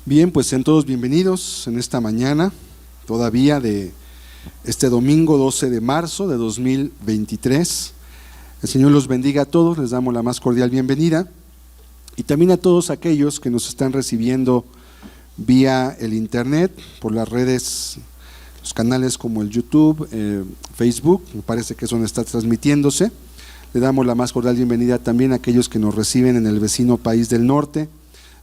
Bien, pues sean todos bienvenidos en esta mañana, todavía de este domingo 12 de marzo de 2023. El Señor los bendiga a todos, les damos la más cordial bienvenida y también a todos aquellos que nos están recibiendo vía el internet, por las redes, los canales como el YouTube, Facebook, me parece que es donde está transmitiéndose. Le damos la más cordial bienvenida también a aquellos que nos reciben en el vecino país del norte.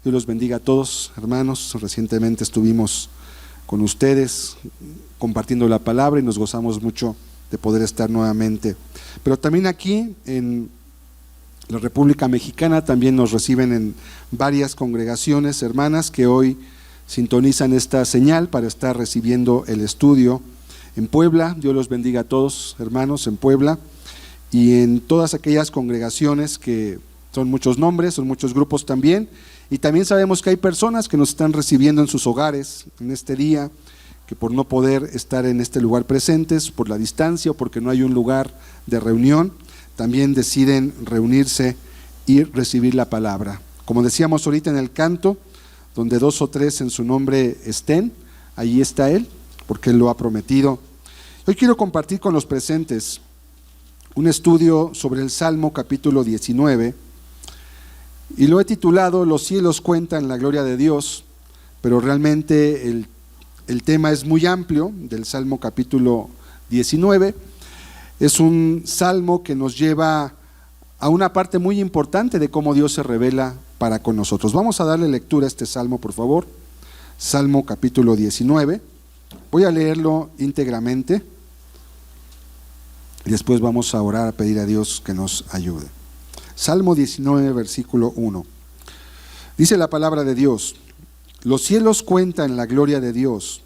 Dios los bendiga a todos, hermanos. Recientemente estuvimos con ustedes compartiendo la palabra y nos gozamos mucho de poder estar nuevamente. Pero también aquí en la República Mexicana también nos reciben en varias congregaciones hermanas que hoy sintonizan esta señal para estar recibiendo el estudio en Puebla. Dios los bendiga a todos, hermanos, en Puebla y en todas aquellas congregaciones que son muchos nombres, son muchos grupos también. Y también sabemos que hay personas que nos están recibiendo en sus hogares en este día, que por no poder estar en este lugar presentes, por la distancia o porque no hay un lugar de reunión, también deciden reunirse y recibir la palabra. Como decíamos ahorita en el canto, donde 2 o 3 en su nombre estén, allí está Él, porque Él lo ha prometido. Hoy quiero compartir con los presentes un estudio sobre el Salmo capítulo 19, y lo he titulado Los cielos cuentan la gloria de Dios, pero realmente el tema es muy amplio del Salmo capítulo 19. Es un salmo que nos lleva a una parte muy importante de cómo Dios se revela para con nosotros. Vamos a darle lectura a este salmo, por favor. Salmo capítulo 19. Voy a leerlo íntegramente y después vamos a orar, a pedir a Dios que nos ayude. Salmo 19, versículo 1. Dice la palabra de Dios: los cielos cuentan la gloria de Dios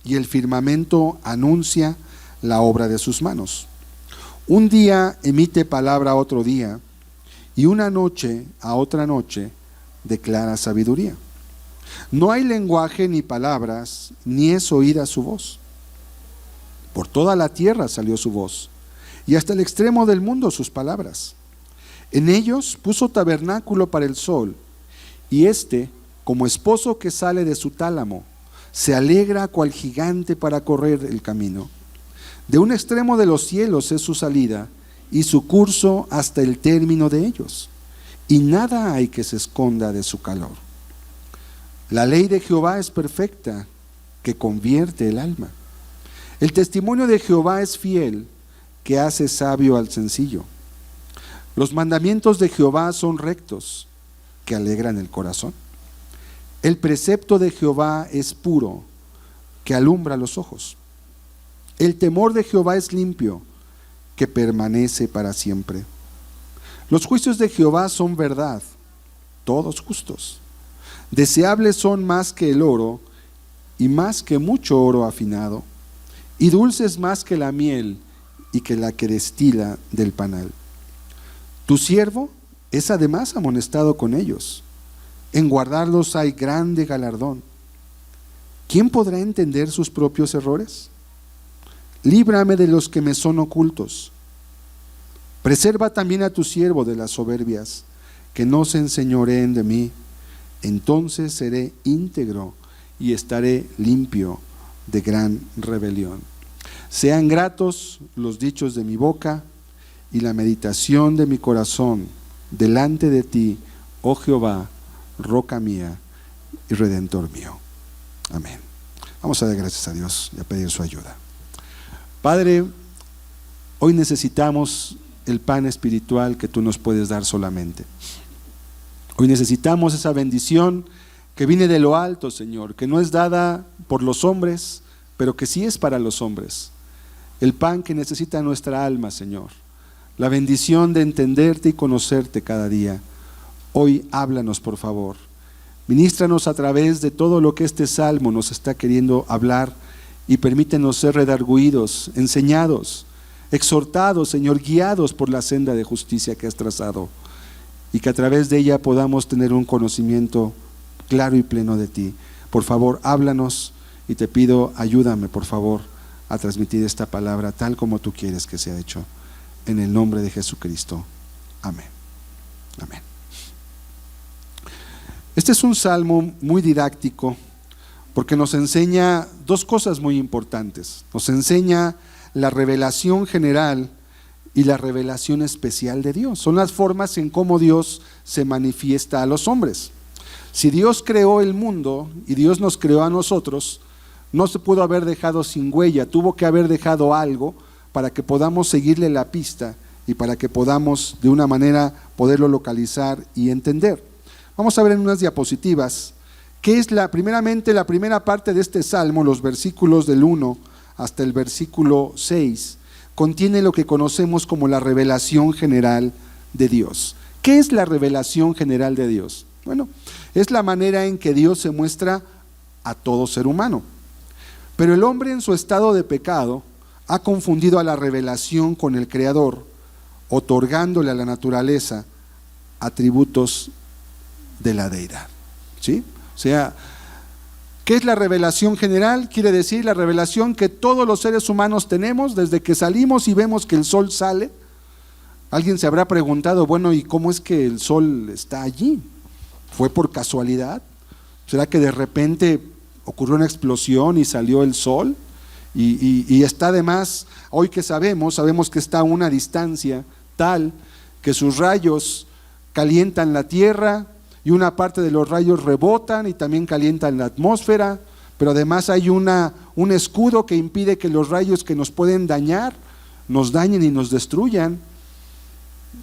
y el firmamento anuncia la obra de sus manos. Un día emite palabra a otro día y una noche a otra noche declara sabiduría. No hay lenguaje ni palabras, ni es oída su voz. Por toda la tierra salió su voz y hasta el extremo del mundo sus palabras. En ellos puso tabernáculo para el sol, y éste, como esposo que sale de su tálamo, se alegra cual gigante para correr el camino. De un extremo de los cielos es su salida, y su curso hasta el término de ellos, y nada hay que se esconda de su calor. La ley de Jehová es perfecta, que convierte el alma. El testimonio de Jehová es fiel, que hace sabio al sencillo. Los mandamientos de Jehová son rectos, que alegran el corazón. El precepto de Jehová es puro, que alumbra los ojos. El temor de Jehová es limpio, que permanece para siempre. Los juicios de Jehová son verdad, todos justos. Deseables son más que el oro, y más que mucho oro afinado, y dulces más que la miel, y que la que destila del panal. Tu siervo es además amonestado con ellos. En guardarlos hay grande galardón. ¿Quién podrá entender sus propios errores? Líbrame de los que me son ocultos. Preserva también a tu siervo de las soberbias, que no se enseñoreen de mí. Entonces seré íntegro y estaré limpio de gran rebelión. Sean gratos los dichos de mi boca y la meditación de mi corazón delante de ti, oh Jehová, roca mía y redentor mío. Amén. Vamos a dar gracias a Dios y a pedir su ayuda. Padre, hoy necesitamos el pan espiritual que tú nos puedes dar solamente. Hoy necesitamos esa bendición que viene de lo alto, Señor, que no es dada por los hombres, pero que sí es para los hombres. El pan que necesita nuestra alma, Señor. La bendición de entenderte y conocerte cada día. Hoy háblanos, por favor. Ministranos a través de todo lo que este salmo nos está queriendo hablar y permítenos ser redarguidos, enseñados, exhortados, Señor, guiados por la senda de justicia que has trazado y que a través de ella podamos tener un conocimiento claro y pleno de ti. Por favor, háblanos y te pido, ayúdame, por favor, a transmitir esta palabra tal como tú quieres que sea hecho. En el nombre de Jesucristo. Amén. Amén. Este es un salmo muy didáctico porque nos enseña dos cosas muy importantes. Nos enseña la revelación general y la revelación especial de Dios. Son las formas en cómo Dios se manifiesta a los hombres. Si Dios creó el mundo y Dios nos creó a nosotros, no se pudo haber dejado sin huella, tuvo que haber dejado algo para que podamos seguirle la pista y para que podamos de una manera poderlo localizar y entender. Vamos a ver en unas diapositivas qué es primeramente la primera parte de este salmo, los versículos del 1 hasta el versículo 6, contiene lo que conocemos como la revelación general de Dios. ¿Qué es la revelación general de Dios? Bueno, es la manera en que Dios se muestra a todo ser humano. Pero el hombre en su estado de pecado ha confundido a la revelación con el Creador, otorgándole a la naturaleza atributos de la deidad. ¿Sí? O sea, ¿qué es la revelación general? Quiere decir la revelación que todos los seres humanos tenemos desde que salimos y vemos que el sol sale. Alguien se habrá preguntado, bueno, ¿y cómo es que el sol está allí? ¿Fue por casualidad? ¿Será que de repente ocurrió una explosión y salió el sol? Y está además, hoy que sabemos que está a una distancia tal que sus rayos calientan la tierra y una parte de los rayos rebotan y también calientan la atmósfera, pero además hay un escudo que impide que los rayos que nos pueden dañar nos dañen y nos destruyan.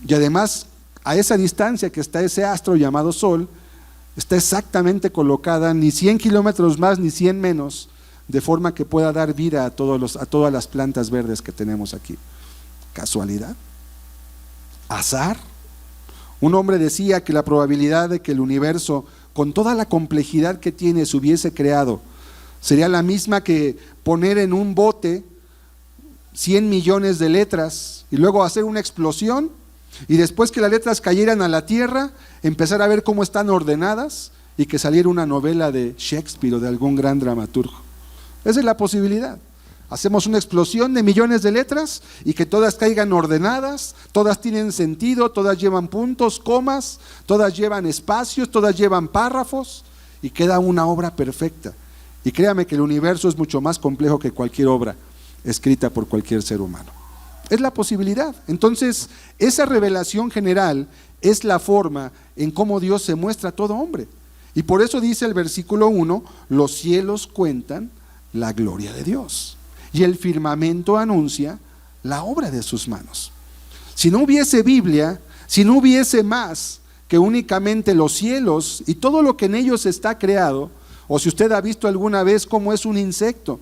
Y además, a esa distancia que está ese astro llamado Sol, está exactamente colocada ni 100 kilómetros más ni 100 menos, de forma que pueda dar vida a todas las plantas verdes que tenemos aquí. ¿Casualidad? ¿Azar? Un hombre decía que la probabilidad de que el universo, con toda la complejidad que tiene, se hubiese creado, sería la misma que poner en un bote 100 millones de letras y luego hacer una explosión y después que las letras cayeran a la tierra, empezar a ver cómo están ordenadas y que saliera una novela de Shakespeare o de algún gran dramaturgo. Esa es la posibilidad. Hacemos una explosión de millones de letras y que todas caigan ordenadas, todas tienen sentido, todas llevan puntos, comas, todas llevan espacios, todas llevan párrafos y queda una obra perfecta. Y créame que el universo es mucho más complejo que cualquier obra escrita por cualquier ser humano. Es la posibilidad. Entonces, esa revelación general es la forma en cómo Dios se muestra a todo hombre. Y por eso dice el versículo 1, los cielos cuentan la gloria de Dios y el firmamento anuncia la obra de sus manos. Si no hubiese Biblia, si no hubiese más que únicamente los cielos y todo lo que en ellos está creado, o si usted ha visto alguna vez cómo es un insecto,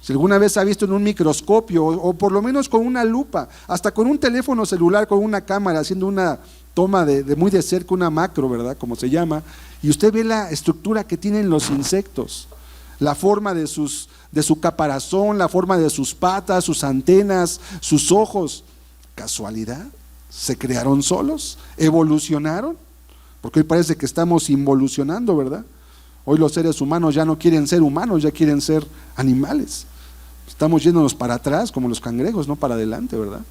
si alguna vez ha visto en un microscopio o por lo menos con una lupa, hasta con un teléfono celular, con una cámara, haciendo una toma de muy de cerca, una macro, ¿verdad? Como se llama, y usted ve la estructura que tienen los insectos, la forma de su caparazón, la forma de sus patas, sus antenas, sus ojos. ¿Casualidad? ¿Se crearon solos? ¿Evolucionaron? Porque hoy parece que estamos involucionando, ¿verdad? Hoy los seres humanos ya no quieren ser humanos, ya quieren ser animales. Estamos yéndonos para atrás como los cangrejos, no para adelante, ¿verdad?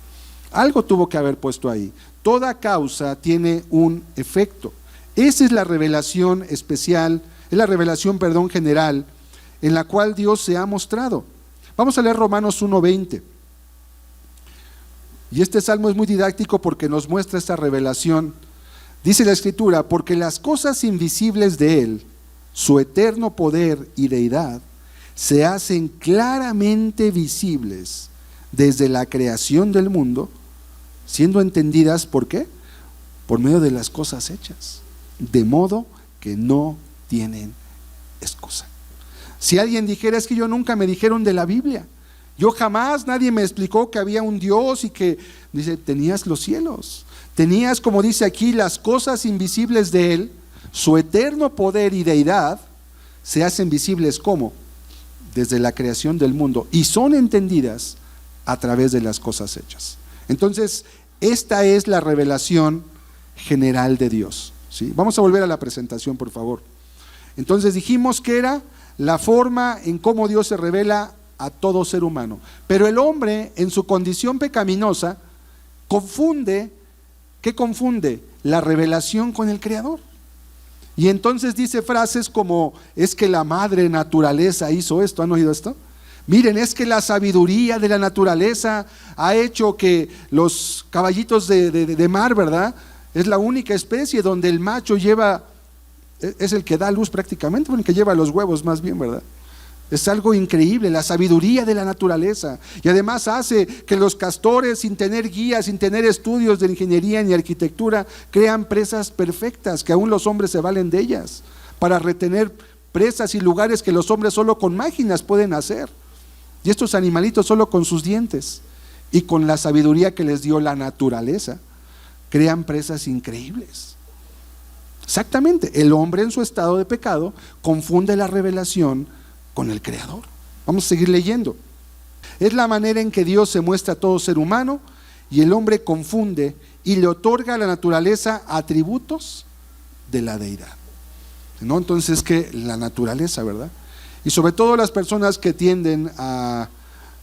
Algo tuvo que haber puesto ahí. Toda causa tiene un efecto. Esa es la revelación especial, es la revelación, general, en la cual Dios se ha mostrado. Vamos a leer Romanos 1:20. Y este salmo es muy didáctico porque nos muestra esta revelación. Dice la Escritura, porque las cosas invisibles de Él, su eterno poder y deidad, se hacen claramente visibles desde la creación del mundo, siendo entendidas, ¿por qué? Por medio de las cosas hechas, de modo que no tienen excusa. Si alguien dijera, es que yo nunca me dijeron de la Biblia, yo jamás, nadie me explicó que había un Dios y que, dice, tenías los cielos, tenías, como dice aquí, las cosas invisibles de Él, su eterno poder y deidad, se hacen visibles, ¿cómo? Desde la creación del mundo, y son entendidas a través de las cosas hechas. Entonces, esta es la revelación general de Dios, ¿sí? Vamos a volver a la presentación, por favor. Entonces dijimos que era la forma en cómo Dios se revela a todo ser humano. Pero el hombre, en su condición pecaminosa, confunde, ¿qué confunde? La revelación con el Creador. Y entonces dice frases como: es que la madre naturaleza hizo esto. ¿Han oído esto? Miren, es que la sabiduría de la naturaleza ha hecho que los caballitos de mar, ¿verdad? Es la única especie donde el macho es el que da luz prácticamente, el que lleva los huevos más bien, ¿verdad? Es algo increíble, la sabiduría de la naturaleza. Y además hace que los castores, sin tener guías, sin tener estudios de ingeniería ni arquitectura, crean presas perfectas, que aún los hombres se valen de ellas, para retener presas y lugares que los hombres solo con máquinas pueden hacer. Y estos animalitos solo con sus dientes y con la sabiduría que les dio la naturaleza, crean presas increíbles. Exactamente, el hombre en su estado de pecado confunde la revelación con el Creador. Vamos a seguir leyendo. Es la manera en que Dios se muestra a todo ser humano, y el hombre confunde y le otorga a la naturaleza atributos de la deidad, ¿no? Entonces, que la naturaleza, ¿verdad? Y sobre todo las personas que tienden a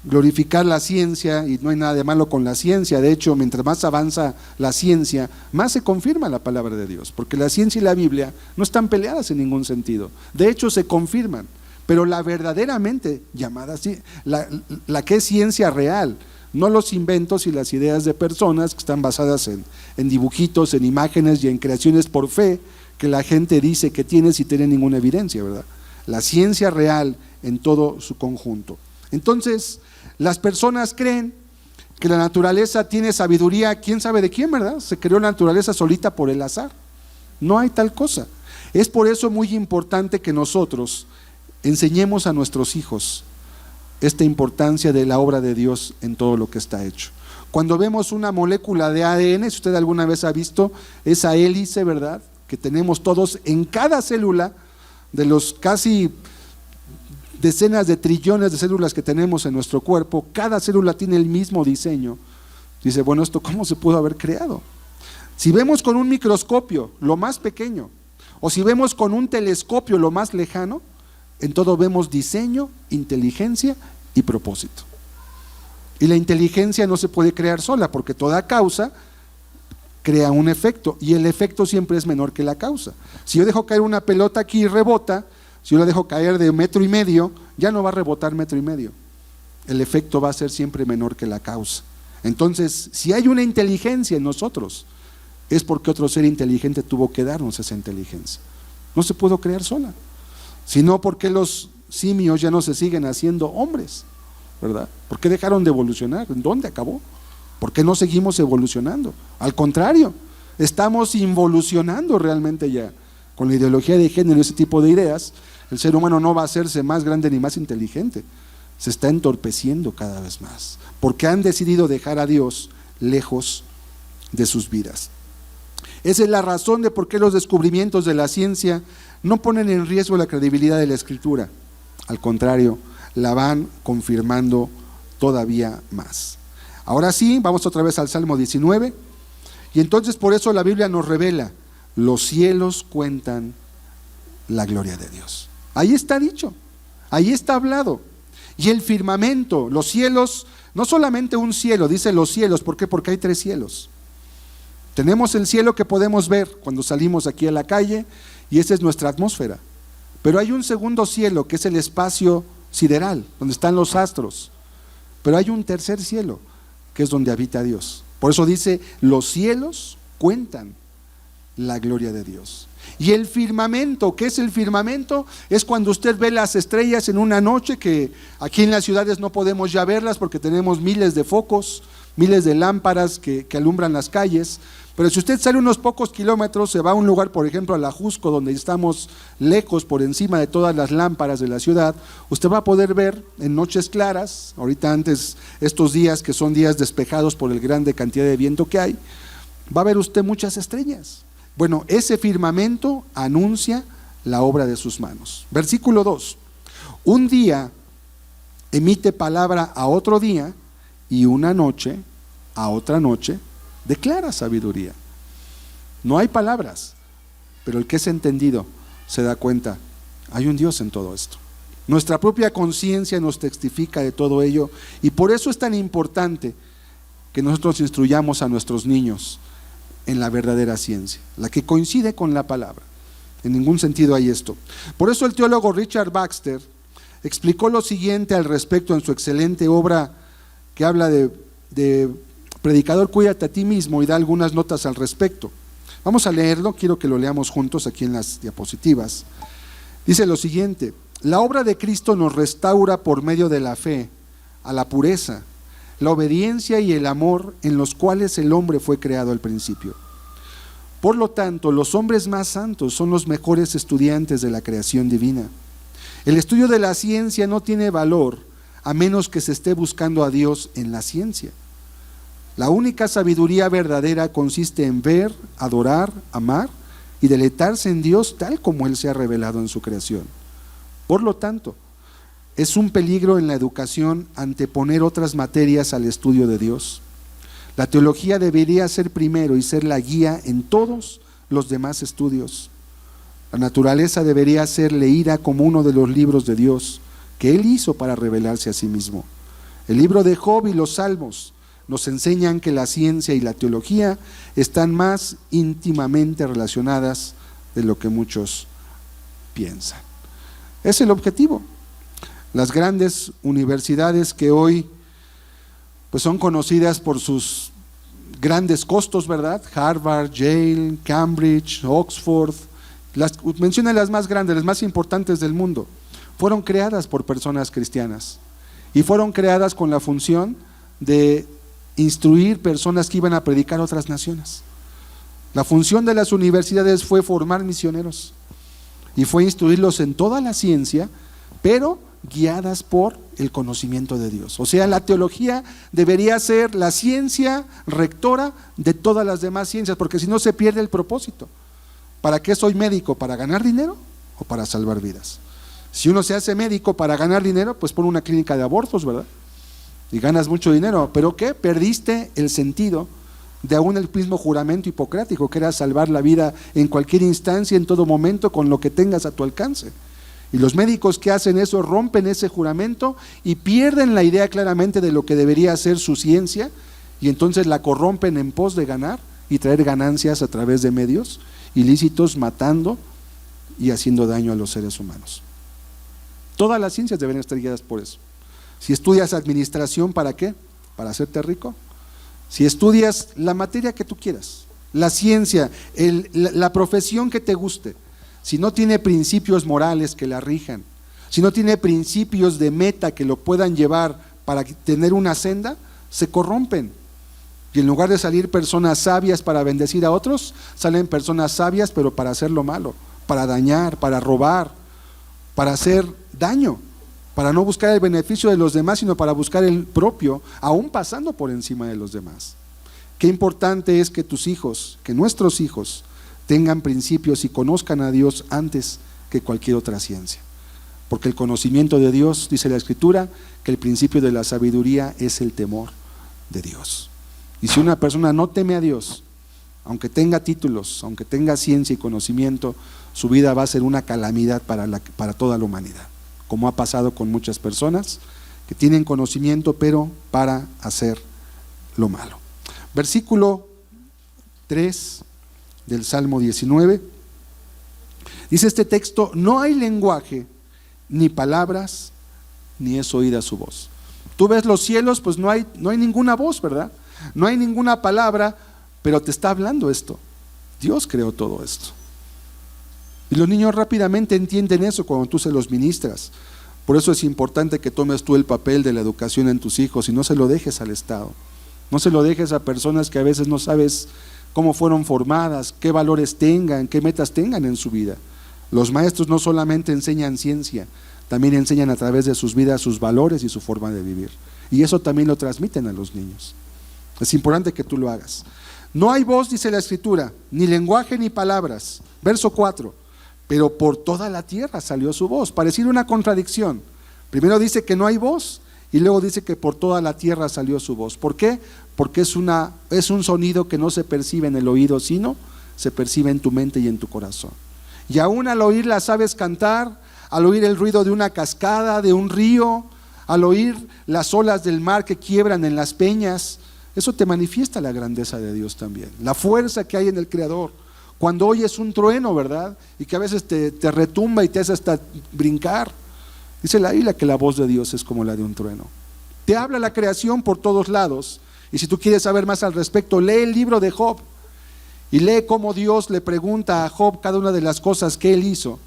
glorificar la ciencia, y no hay nada de malo con la ciencia. De hecho, mientras más avanza la ciencia, más se confirma la palabra de Dios, porque la ciencia y la Biblia no están peleadas en ningún sentido. De hecho, se confirman. Pero la verdaderamente llamada, la que es ciencia real, no los inventos y las ideas de personas que están basadas en dibujitos, en imágenes y en creaciones por fe, que la gente dice que tiene sin tener ninguna evidencia, ¿verdad? La ciencia real en todo su conjunto. Entonces, las personas creen que la naturaleza tiene sabiduría, quién sabe de quién, ¿verdad? Se creó la naturaleza solita por el azar. No hay tal cosa. Es por eso muy importante que nosotros enseñemos a nuestros hijos esta importancia de la obra de Dios en todo lo que está hecho. Cuando vemos una molécula de ADN, si usted alguna vez ha visto esa hélice, ¿verdad?, que tenemos todos en cada célula, de los casi decenas de trillones de células que tenemos en nuestro cuerpo, cada célula tiene el mismo diseño. Dice, bueno, ¿esto cómo se pudo haber creado? Si vemos con un microscopio lo más pequeño, o si vemos con un telescopio lo más lejano, en todo vemos diseño, inteligencia y propósito. Y la inteligencia no se puede crear sola, porque toda causa crea un efecto, y el efecto siempre es menor que la causa. Si yo dejo caer una pelota aquí y rebota, si yo la dejo caer de 1,5 metros, ya no va a rebotar 1,5 metros. El efecto va a ser siempre menor que la causa. Entonces, si hay una inteligencia en nosotros, es porque otro ser inteligente tuvo que darnos esa inteligencia. No se pudo crear sola. Sino, ¿por qué los simios ya no se siguen haciendo hombres? ¿Verdad? ¿Por qué dejaron de evolucionar? ¿En dónde acabó? ¿Por qué no seguimos evolucionando? Al contrario, estamos involucionando realmente ya. Con la ideología de género y ese tipo de ideas, el ser humano no va a hacerse más grande ni más inteligente. Se está entorpeciendo cada vez más, porque han decidido dejar a Dios lejos de sus vidas. Esa es la razón de por qué los descubrimientos de la ciencia no ponen en riesgo la credibilidad de la Escritura. Al contrario, la van confirmando todavía más. Ahora sí, vamos otra vez al Salmo 19. Y entonces por eso la Biblia nos revela: los cielos cuentan la gloria de Dios. Ahí está dicho, ahí está hablado. Y el firmamento, los cielos, no solamente un cielo, dice los cielos. ¿Por qué? Porque hay 3 cielos. Tenemos el cielo que podemos ver cuando salimos aquí a la calle, y esa es nuestra atmósfera. Pero hay un segundo cielo, que es el espacio sideral, donde están los astros. Pero hay un tercer cielo, que es donde habita Dios. Por eso dice, los cielos cuentan la gloria de Dios. Y el firmamento, ¿qué es el firmamento? Es cuando usted ve las estrellas en una noche, que aquí en las ciudades no podemos ya verlas porque tenemos miles de focos, miles de lámparas que alumbran las calles. Pero si usted sale unos pocos kilómetros, se va a un lugar, por ejemplo a la Jusco, donde estamos lejos por encima de todas las lámparas de la ciudad, usted va a poder ver en noches claras, ahorita antes, estos días que son días despejados por el grande cantidad de viento que hay, va a ver usted muchas estrellas. Bueno, ese firmamento anuncia la obra de sus manos. Versículo 2. Un día emite palabra a otro día, y una noche a otra noche declara sabiduría. No hay palabras, pero el que es entendido se da cuenta, hay un Dios en todo esto. Nuestra propia conciencia nos testifica de todo ello, y por eso es tan importante que nosotros instruyamos a nuestros niños en la verdadera ciencia, la que coincide con la palabra. En ningún sentido hay esto. Por eso el teólogo Richard Baxter explicó lo siguiente al respecto en su excelente obra que habla de Predicador, cuídate a ti mismo, y da algunas notas al respecto. Vamos a leerlo, quiero que lo leamos juntos aquí en las diapositivas. Dice lo siguiente: la obra de Cristo nos restaura por medio de la fe a la pureza, la obediencia y el amor en los cuales el hombre fue creado al principio. Por lo tanto, los hombres más santos son los mejores estudiantes de la creación divina. El estudio de la ciencia no tiene valor a menos que se esté buscando a Dios en la ciencia. La única sabiduría verdadera consiste en ver, adorar, amar y deleitarse en Dios tal como Él se ha revelado en su creación. Por lo tanto, es un peligro en la educación anteponer otras materias al estudio de Dios. La teología debería ser primero y ser la guía en todos los demás estudios. La naturaleza debería ser leída como uno de los libros de Dios que Él hizo para revelarse a sí mismo. El libro de Job y los Salmos nos enseñan que la ciencia y la teología están más íntimamente relacionadas de lo que muchos piensan. Es el objetivo. Las grandes universidades que hoy pues son conocidas por sus grandes costos, ¿verdad? Harvard, Yale, Cambridge, Oxford, menciona las más grandes, las más importantes del mundo, fueron creadas por personas cristianas y fueron creadas con la función de instruir personas que iban a predicar a otras naciones. La función de las universidades fue formar misioneros y fue instruirlos en toda la ciencia, pero guiadas por el conocimiento de Dios. O sea, la teología debería ser la ciencia rectora de todas las demás ciencias, porque si no se pierde el propósito. ¿Para qué soy médico? ¿Para ganar dinero o para salvar vidas? Si uno se hace médico para ganar dinero, pues pone una clínica de abortos, ¿verdad? Y ganas mucho dinero, pero ¿qué? Perdiste el sentido de aún el mismo juramento hipocrático, que era salvar la vida en cualquier instancia, en todo momento, con lo que tengas a tu alcance. Y los médicos que hacen eso rompen ese juramento y pierden la idea claramente de lo que debería ser su ciencia, y entonces la corrompen en pos de ganar y traer ganancias a través de medios ilícitos, matando y haciendo daño a los seres humanos. Todas las ciencias deben estar guiadas por eso. Si estudias administración, ¿para qué? ¿Para hacerte rico? Si estudias la materia que tú quieras, la ciencia, la profesión que te guste, si no tiene principios morales que la rijan, si no tiene principios de meta que lo puedan llevar para tener una senda, se corrompen. Y en lugar de salir personas sabias para bendecir a otros, salen personas sabias pero para hacer lo malo, para dañar, para robar, para hacer daño, para no buscar el beneficio de los demás, sino para buscar el propio, aún pasando por encima de los demás. Qué importante es que tus hijos, que nuestros hijos, tengan principios y conozcan a Dios antes que cualquier otra ciencia. Porque el conocimiento de Dios, dice la Escritura, que el principio de la sabiduría es el temor de Dios. Y si una persona no teme a Dios, aunque tenga títulos, aunque tenga ciencia y conocimiento, su vida va a ser una calamidad para toda la humanidad, como ha pasado con muchas personas que tienen conocimiento, pero para hacer lo malo. Versículo 3 del Salmo 19, dice este texto: no hay lenguaje, ni palabras, ni es oída su voz. Tú ves los cielos, pues no hay ninguna voz, ¿verdad? No hay ninguna palabra, pero te está hablando esto. Dios creó todo esto. Y los niños rápidamente entienden eso cuando tú se los ministras. Por eso es importante que tomes tú el papel de la educación en tus hijos y no se lo dejes al Estado. No se lo dejes a personas que a veces no sabes cómo fueron formadas, qué valores tengan, qué metas tengan en su vida. Los maestros no solamente enseñan ciencia, también enseñan a través de sus vidas sus valores y su forma de vivir. Y eso también lo transmiten a los niños. Es importante que tú lo hagas. No hay voz, dice la Escritura, ni lenguaje ni palabras. Verso 4, pero por toda la tierra salió su voz. Pareciera una contradicción. Primero dice que no hay voz y luego dice que por toda la tierra salió su voz. ¿Por qué? Porque es un sonido que no se percibe en el oído, sino se percibe en tu mente y en tu corazón. Y aún al oír las aves cantar, al oír el ruido de una cascada, de un río, al oír las olas del mar que quiebran en las peñas, eso te manifiesta la grandeza de Dios también, la fuerza que hay en el Creador, Cuando oyes un trueno, ¿verdad? Y que a veces te retumba y te hace hasta brincar. Dice la Biblia que la voz de Dios es como la de un trueno. Te habla la creación por todos lados. Y si tú quieres saber más al respecto, lee el libro de Job. Y lee cómo Dios le pregunta a Job cada una de las cosas que él hizo.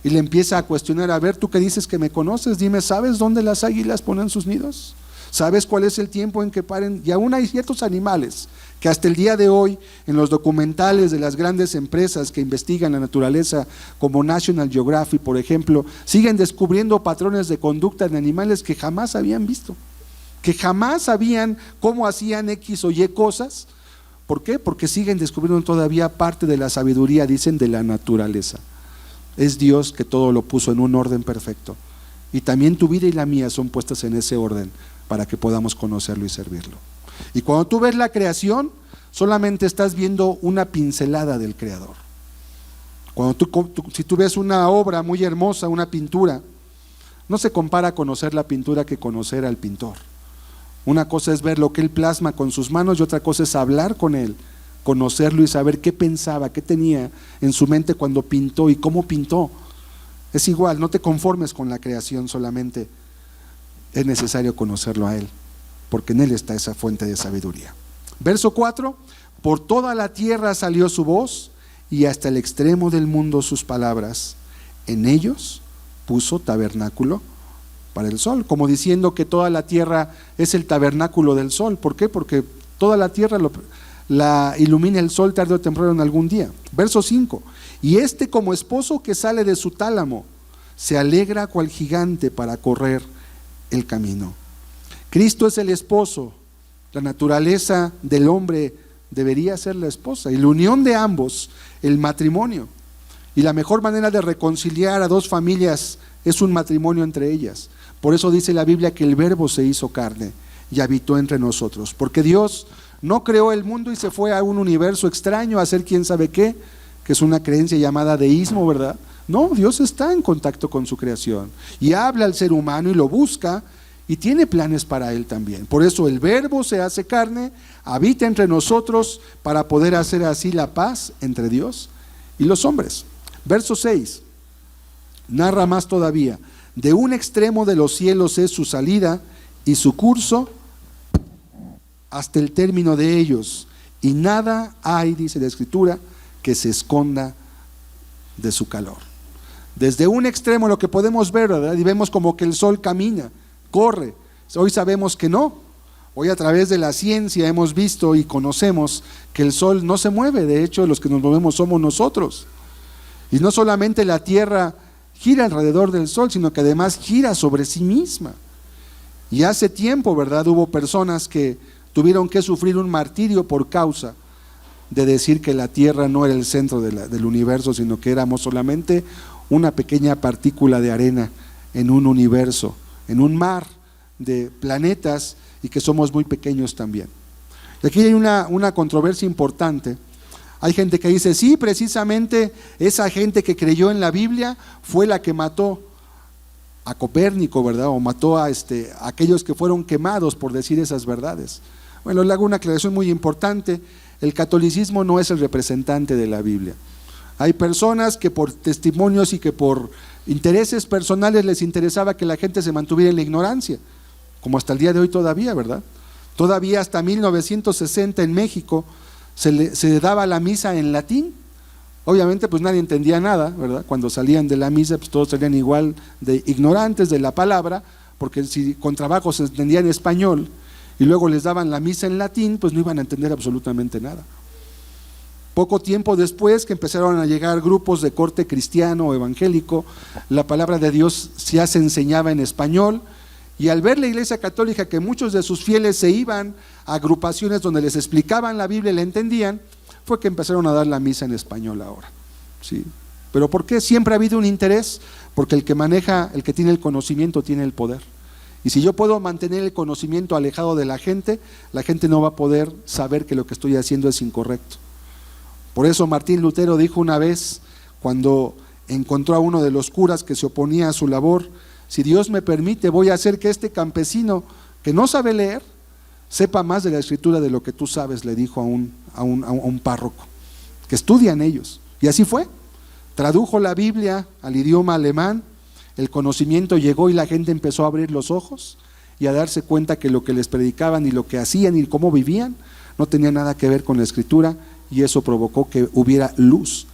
Y le empieza a cuestionar: a ver, tú que dices que me conoces, dime, ¿sabes dónde las águilas ponen sus nidos? ¿Sabes cuál es el tiempo en que paren? Y aún hay ciertos animales que hasta el día de hoy, en los documentales de las grandes empresas que investigan la naturaleza, como National Geographic, por ejemplo, siguen descubriendo patrones de conducta en animales que jamás habían visto, que jamás sabían cómo hacían X o Y cosas. ¿Por qué? Porque siguen descubriendo todavía parte de la sabiduría, dicen, de la naturaleza. Es Dios que todo lo puso en un orden perfecto. Y también tu vida y la mía son puestas en ese orden para que podamos conocerlo y servirlo. Y cuando tú ves la creación, solamente estás viendo una pincelada del Creador. Si tú ves una obra muy hermosa, una pintura, no se compara conocer la pintura que conocer al pintor. Una cosa es ver lo que él plasma con sus manos y otra cosa es hablar con él, conocerlo y saber qué pensaba, qué tenía en su mente cuando pintó y cómo pintó. Es igual, no te conformes con la creación solamente, es necesario conocerlo a él, porque en él está esa fuente de sabiduría. Verso 4: por toda la tierra salió su voz y hasta el extremo del mundo sus palabras. En ellos puso tabernáculo para el sol, como diciendo que toda la tierra es el tabernáculo del sol. ¿Por qué? Porque toda la tierra la ilumina el sol tarde o temprano en algún día. Verso 5: y este, como esposo que sale de su tálamo, se alegra cual gigante para correr el camino. Cristo es el esposo. La naturaleza del hombre debería ser la esposa, y la unión de ambos, el matrimonio. Y la mejor manera de reconciliar a dos familias es un matrimonio entre ellas. Por eso dice la Biblia que el Verbo se hizo carne y habitó entre nosotros, porque Dios no creó el mundo y se fue a un universo extraño a hacer quién sabe qué, que es una creencia llamada deísmo, ¿verdad? No, Dios está en contacto con su creación y habla al ser humano y lo busca y tiene planes para él también. Por eso el Verbo se hace carne, habita entre nosotros para poder hacer así la paz entre Dios y los hombres. Verso 6 narra más todavía: de un extremo de los cielos es su salida y su curso hasta el término de ellos, y nada hay, dice la Escritura, que se esconda de su calor. Desde un extremo lo que podemos ver, ¿verdad? Y vemos como que el sol camina, corre. Hoy sabemos que no. Hoy a través de la ciencia hemos visto y conocemos que el sol no se mueve. De hecho, los que nos movemos somos nosotros. Y no solamente la tierra gira alrededor del sol, sino que además gira sobre sí misma. Y hace tiempo, ¿verdad?, hubo personas que tuvieron que sufrir un martirio por causa de decir que la tierra no era el centro del universo, sino que éramos solamente una pequeña partícula de arena en un universo, en un mar de planetas, y que somos muy pequeños también. Y aquí hay una controversia importante. Hay gente que dice: sí, precisamente esa gente que creyó en la Biblia fue la que mató a Copérnico, ¿verdad? O mató a aquellos que fueron quemados por decir esas verdades. Bueno, le hago una aclaración muy importante: el catolicismo no es el representante de la Biblia. Hay personas que por testimonios y que por intereses personales les interesaba que la gente se mantuviera en la ignorancia, como hasta el día de hoy todavía, ¿verdad? Todavía hasta 1960 en México se daba la misa en latín. Obviamente pues nadie entendía nada, ¿verdad? Cuando salían de la misa pues todos salían igual de ignorantes de la palabra, porque si con trabajo se entendía en español y luego les daban la misa en latín, pues no iban a entender absolutamente nada. Poco tiempo después que empezaron a llegar grupos de corte cristiano o evangélico, la palabra de Dios ya se enseñaba en español, y al ver la Iglesia Católica que muchos de sus fieles se iban a agrupaciones donde les explicaban la Biblia y la entendían, fue que empezaron a dar la misa en español ahora, ¿sí? ¿Pero por qué? Siempre ha habido un interés, porque el que maneja, el que tiene el conocimiento tiene el poder. Y si yo puedo mantener el conocimiento alejado de la gente no va a poder saber que lo que estoy haciendo es incorrecto. Por eso Martín Lutero dijo una vez, cuando encontró a uno de los curas que se oponía a su labor: si Dios me permite, voy a hacer que este campesino que no sabe leer sepa más de la Escritura de lo que tú sabes, le dijo a un párroco. que estudian ellos. Y así fue. Tradujo la Biblia al idioma alemán, el conocimiento llegó y la gente empezó a abrir los ojos y a darse cuenta que lo que les predicaban y lo que hacían y cómo vivían no tenía nada que ver con la Escritura, y eso provocó que hubiera luz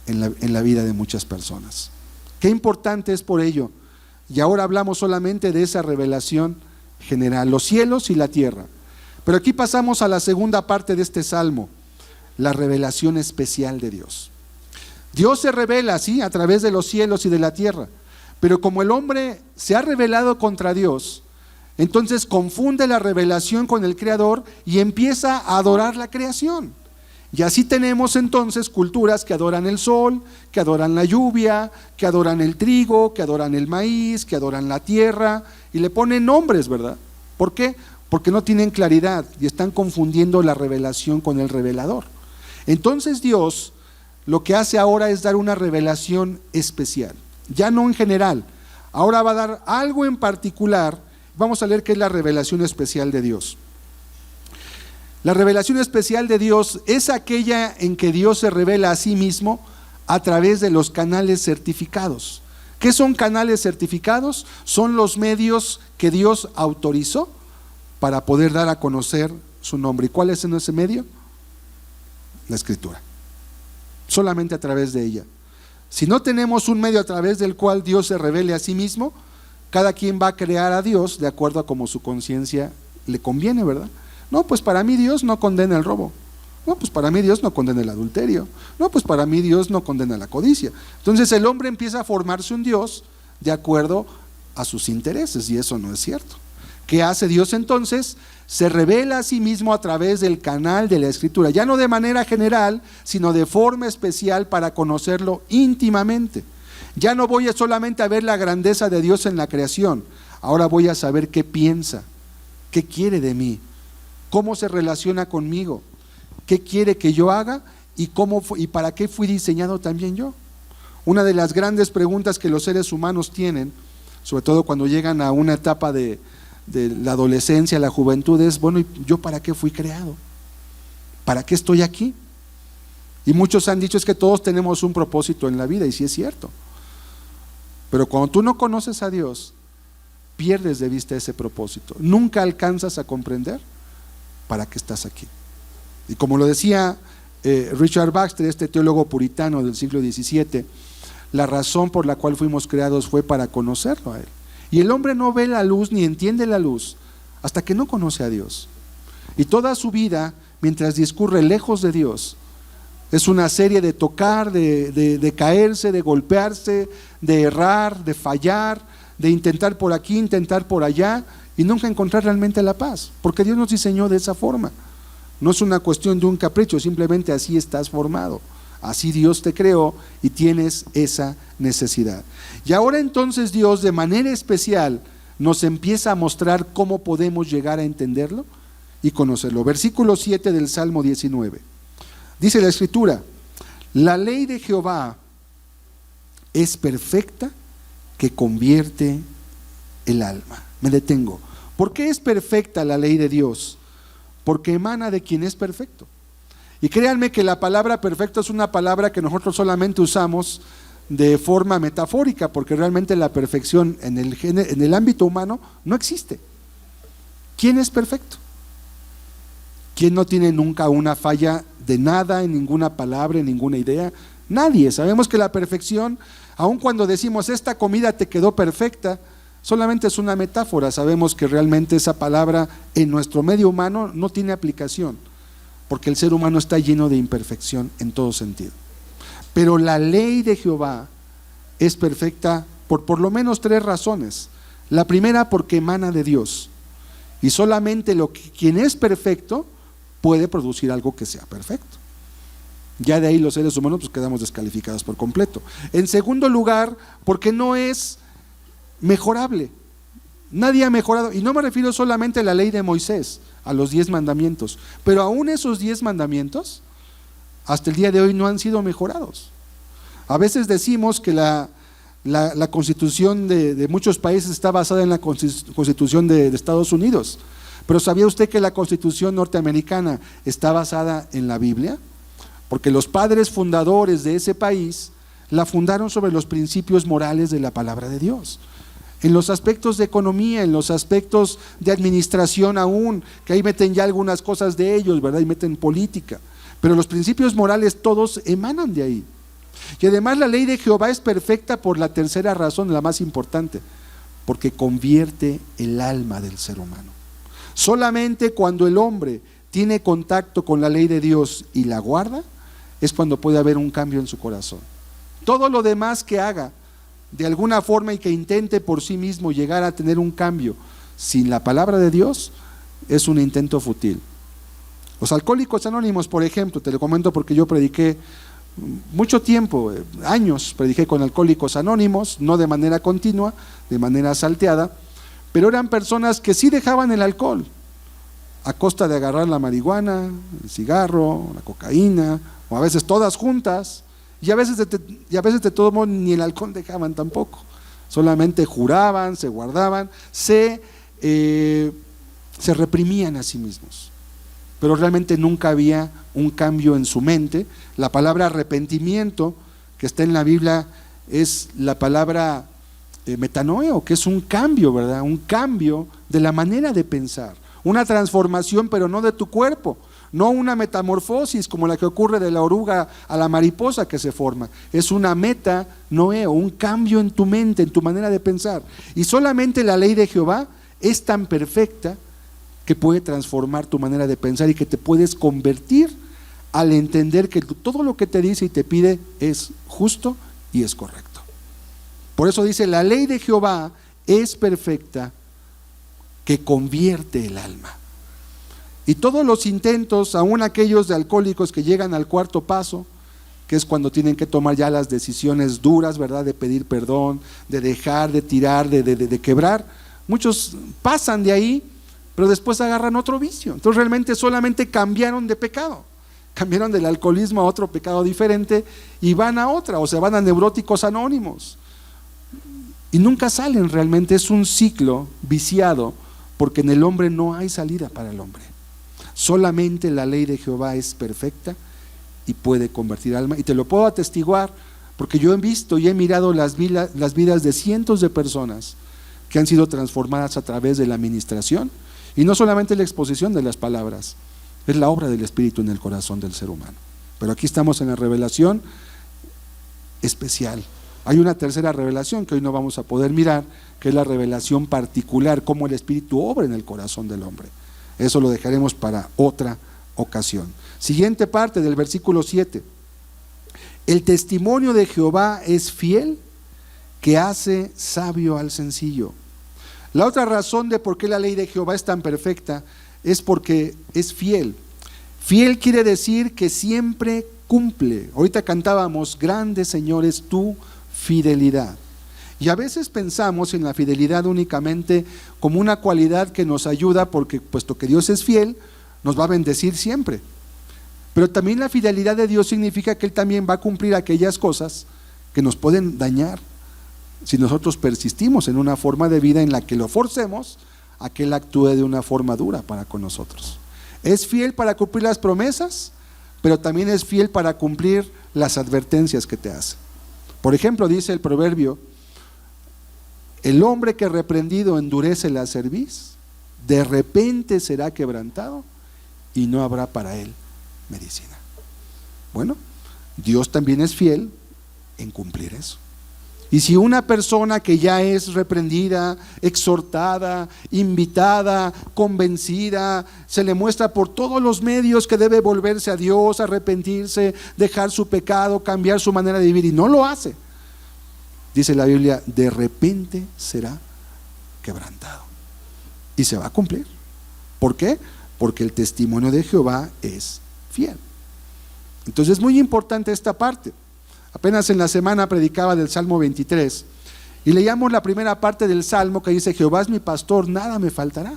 en la vida de muchas personas. Qué importante es por ello. Y ahora hablamos solamente de esa revelación general, los cielos y la tierra. Pero aquí pasamos a la segunda parte de este salmo, la revelación especial de Dios. Dios se revela, sí, a través de los cielos y de la tierra, pero como el hombre se ha rebelado contra Dios, entonces confunde la revelación con el Creador y empieza a adorar la creación. Y así tenemos entonces culturas que adoran el sol, que adoran la lluvia, que adoran el trigo, que adoran el maíz, que adoran la tierra, y le ponen nombres, ¿verdad? ¿Por qué? Porque no tienen claridad y están confundiendo la revelación con el revelador. Entonces Dios lo que hace ahora es dar una revelación especial, ya no en general. Ahora va a dar algo en particular. Vamos a leer qué es la revelación especial de Dios. La revelación especial de Dios es aquella en que Dios se revela a sí mismo a través de los canales certificados. ¿Qué son canales certificados? Son los medios que Dios autorizó para poder dar a conocer su nombre. ¿Y cuál es ese medio? La Escritura. Solamente a través de ella. Si no tenemos un medio a través del cual Dios se revele a sí mismo, cada quien va a crear a Dios de acuerdo a como su conciencia le conviene, ¿verdad? No, pues para mí Dios no condena el robo. No, pues para mí Dios no condena el adulterio. No, pues para mí Dios no condena la codicia. Entonces el hombre empieza a formarse un Dios de acuerdo a sus intereses, y eso no es cierto. ¿Qué hace Dios entonces? Se revela a sí mismo a través del canal de la Escritura, ya no de manera general, sino de forma especial para conocerlo íntimamente. Ya no voy solamente a ver la grandeza de Dios en la creación, ahora voy a saber qué piensa, qué quiere de mí, cómo se relaciona conmigo, qué quiere que yo haga y para qué fui diseñado también yo. Una de las grandes preguntas que los seres humanos tienen, sobre todo cuando llegan a una etapa de la adolescencia, la juventud, es, bueno, ¿y yo para qué fui creado? ¿Para qué estoy aquí? Y muchos han dicho, es que todos tenemos un propósito en la vida, y sí es cierto. Pero cuando tú no conoces a Dios, pierdes de vista ese propósito. Nunca alcanzas a comprender para qué estás aquí. Y como lo decía Richard Baxter, este teólogo puritano del siglo XVII, la razón por la cual fuimos creados fue para conocerlo a Él. Y el hombre no ve la luz ni entiende la luz hasta que no conoce a Dios. Y toda su vida, mientras discurre lejos de Dios, es una serie de tocar, de caerse, de golpearse, de errar, de fallar, de intentar por aquí, intentar por allá, y nunca encontrar realmente la paz, porque Dios nos diseñó de esa forma. No es una cuestión de un capricho, simplemente así estás formado. Así Dios te creó y tienes esa necesidad. Y ahora entonces Dios de manera especial nos empieza a mostrar cómo podemos llegar a entenderlo y conocerlo. Versículo 7 del Salmo 19. Dice la Escritura: la ley de Jehová es perfecta, que convierte el alma. Me detengo. ¿Por qué es perfecta la ley de Dios? Porque emana de quien es perfecto. Y créanme que la palabra perfecto es una palabra que nosotros solamente usamos de forma metafórica, porque realmente la perfección en el ámbito humano no existe. ¿Quién es perfecto? ¿Quién no tiene nunca una falla de nada, en ninguna palabra, en ninguna idea? Nadie. Sabemos que la perfección, aun cuando decimos esta comida te quedó perfecta, solamente es una metáfora. Sabemos que realmente esa palabra en nuestro medio humano no tiene aplicación, porque el ser humano está lleno de imperfección en todo sentido. Pero la ley de Jehová es perfecta por lo menos 3 razones. La primera, porque emana de Dios, y solamente quien es perfecto puede producir algo que sea perfecto. Ya de ahí los seres humanos pues quedamos descalificados por completo. En segundo lugar, porque no es mejorable. Nadie ha mejorado, y no me refiero solamente a la ley de Moisés, a los 10 mandamientos, pero aún esos 10 mandamientos hasta el día de hoy no han sido mejorados. A veces decimos que la constitución de muchos países está basada en la constitución de Estados Unidos, pero ¿sabía usted que la constitución norteamericana está basada en la Biblia? porque los padres fundadores de ese país la fundaron sobre los principios morales de la palabra de Dios. En los aspectos de economía, en los aspectos de administración aún, que ahí meten ya algunas cosas de ellos, ¿verdad? Y meten política. Pero los principios morales todos emanan de ahí. Y además la ley de Jehová es perfecta por la tercera razón, la más importante, porque convierte el alma del ser humano. Solamente cuando el hombre tiene contacto con la ley de Dios y la guarda, es cuando puede haber un cambio en su corazón. Todo lo demás que haga de alguna forma y que intente por sí mismo llegar a tener un cambio sin la palabra de Dios es un intento fútil. Los alcohólicos anónimos, por ejemplo, te lo comento porque yo prediqué mucho tiempo, años prediqué con alcohólicos anónimos, no de manera continua, de manera salteada, pero eran personas que sí dejaban el alcohol a costa de agarrar la marihuana, el cigarro, la cocaína, o a veces todas juntas. Y a veces de todo modo ni el alcohol dejaban tampoco, solamente juraban, se guardaban, se reprimían a sí mismos, pero realmente nunca había un cambio en su mente. La palabra arrepentimiento que está en la Biblia es la palabra metanoeo, que es un cambio, ¿verdad? Un cambio de la manera de pensar, una transformación, pero no de tu cuerpo. No una metamorfosis como la que ocurre de la oruga a la mariposa que se forma. Es una metanoeo, un cambio en tu mente, en tu manera de pensar. Y solamente la ley de Jehová es tan perfecta que puede transformar tu manera de pensar y que te puedes convertir al entender que todo lo que te dice y te pide es justo y es correcto. Por eso dice, la ley de Jehová es perfecta que convierte el alma. Y todos los intentos, aún aquellos de alcohólicos que llegan al cuarto paso, que es cuando tienen que tomar ya las decisiones duras, ¿verdad? De pedir perdón, de dejar, de tirar, de quebrar. Muchos pasan de ahí, pero después agarran otro vicio. Entonces realmente solamente cambiaron de pecado. Cambiaron del alcoholismo a otro pecado diferente y van a otra, o sea, van a neuróticos anónimos. Y nunca salen realmente, es un ciclo viciado, porque en el hombre no hay salida para el hombre. Solamente la ley de Jehová es perfecta y puede convertir alma. Y te lo puedo atestiguar porque yo he visto y he mirado las vidas de cientos de personas que han sido transformadas a través de la administración. Y no solamente la exposición de las palabras, es la obra del Espíritu en el corazón del ser humano. Pero aquí estamos en la revelación especial. Hay una tercera revelación que hoy no vamos a poder mirar, que es la revelación particular, cómo el Espíritu obra en el corazón del hombre. Eso lo dejaremos para otra ocasión. Siguiente parte del versículo 7. El testimonio de Jehová es fiel, que hace sabio al sencillo. La otra razón de por qué la ley de Jehová es tan perfecta es porque es fiel. Fiel quiere decir que siempre cumple. Ahorita cantábamos, grande Señor es tu fidelidad. Y a veces pensamos en la fidelidad únicamente como una cualidad que nos ayuda porque, puesto que Dios es fiel, nos va a bendecir siempre. Pero también la fidelidad de Dios significa que Él también va a cumplir aquellas cosas que nos pueden dañar si nosotros persistimos en una forma de vida en la que lo forcemos a que Él actúe de una forma dura para con nosotros. Es fiel para cumplir las promesas, pero también es fiel para cumplir las advertencias que te hace. Por ejemplo, dice el proverbio, el hombre que reprendido endurece la cerviz, de repente será quebrantado y no habrá para él medicina. Bueno, Dios también es fiel en cumplir eso. Y si una persona que ya es reprendida, exhortada, invitada, convencida, se le muestra por todos los medios que debe volverse a Dios, arrepentirse, dejar su pecado, cambiar su manera de vivir, y no lo hace, dice la Biblia, de repente será quebrantado. Y se va a cumplir. ¿Por qué? Porque el testimonio de Jehová es fiel. Entonces es muy importante esta parte. Apenas en la semana predicaba del Salmo 23 y leíamos la primera parte del Salmo que dice, Jehová es mi pastor, nada me faltará.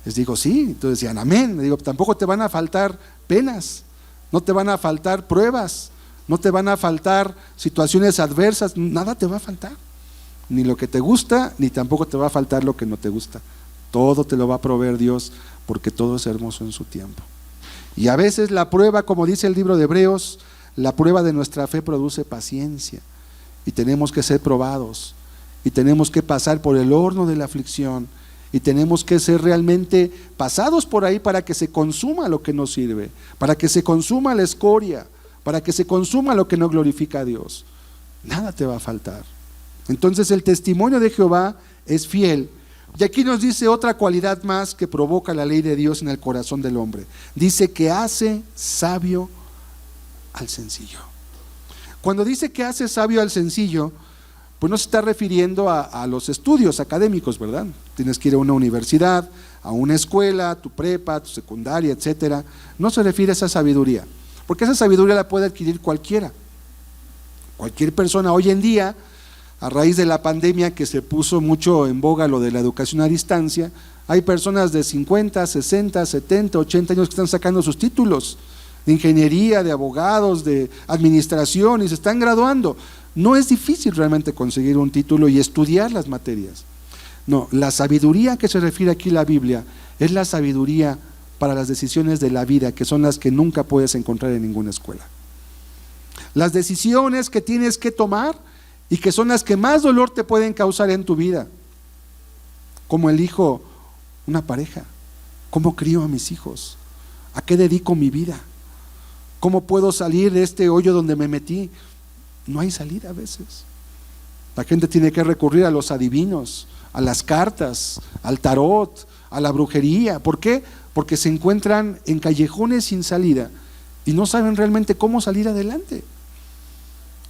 Les digo, sí, entonces decían, amén. Les digo, tampoco te van a faltar penas, no te van a faltar pruebas, no te van a faltar situaciones adversas, nada te va a faltar. Ni lo que te gusta, ni tampoco te va a faltar lo que no te gusta. Todo te lo va a proveer Dios, porque todo es hermoso en su tiempo. Y a veces la prueba, como dice el libro de Hebreos, la prueba de nuestra fe produce paciencia. Y tenemos que ser probados. Y tenemos que pasar por el horno de la aflicción. Y tenemos que ser realmente pasados por ahí para que se consuma lo que no sirve, para que se consuma la escoria, para que se consuma lo que no glorifica a Dios. Nada te va a faltar. Entonces el testimonio de Jehová es fiel. Y aquí nos dice otra cualidad más que provoca la ley de Dios en el corazón del hombre. Dice que hace sabio al sencillo. Cuando dice que hace sabio al sencillo, pues no se está refiriendo a los estudios académicos, ¿verdad? Tienes que ir a una universidad, a una escuela, tu prepa, tu secundaria, etcétera. No se refiere a esa sabiduría, porque esa sabiduría la puede adquirir cualquiera. Cualquier persona hoy en día, a raíz de la pandemia que se puso mucho en boga lo de la educación a distancia, hay personas de 50, 60, 70, 80 años que están sacando sus títulos de ingeniería, de abogados, de administración, y se están graduando. No es difícil realmente conseguir un título y estudiar las materias. No, la sabiduría que se refiere aquí la Biblia es la sabiduría para las decisiones de la vida, que son las que nunca puedes encontrar en ninguna escuela. Las decisiones que tienes que tomar y que son las que más dolor te pueden causar en tu vida. ¿Cómo elijo una pareja? ¿Cómo crío a mis hijos? ¿A qué dedico mi vida? ¿Cómo puedo salir de este hoyo donde me metí? No hay salida a veces. La gente tiene que recurrir a los adivinos, a las cartas, al tarot, a la brujería. ¿Por qué? Porque se encuentran en callejones sin salida y no saben realmente cómo salir adelante.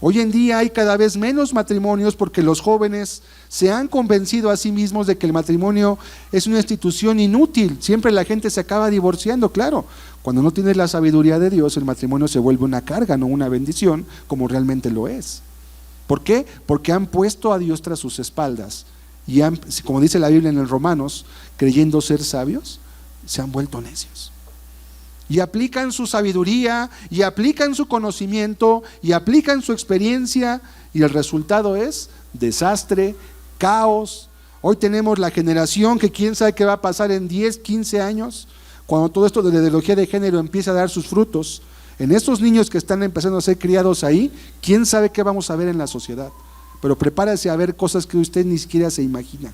Hoy en día hay cada vez menos matrimonios porque los jóvenes se han convencido a sí mismos de que el matrimonio es una institución inútil. Siempre la gente se acaba divorciando, claro. Cuando no tienes la sabiduría de Dios, el matrimonio se vuelve una carga, no una bendición, como realmente lo es. ¿Por qué? Porque han puesto a Dios tras sus espaldas y han, como dice la Biblia en el Romanos, creyendo ser sabios, se han vuelto necios. Y aplican su sabiduría, y aplican su conocimiento, y aplican su experiencia, y el resultado es desastre, caos. Hoy tenemos la generación que quién sabe qué va a pasar en 10, 15 años, cuando todo esto de la ideología de género empieza a dar sus frutos. En estos niños que están empezando a ser criados ahí, quién sabe qué vamos a ver en la sociedad. Pero prepárese a ver cosas que usted ni siquiera se imagina.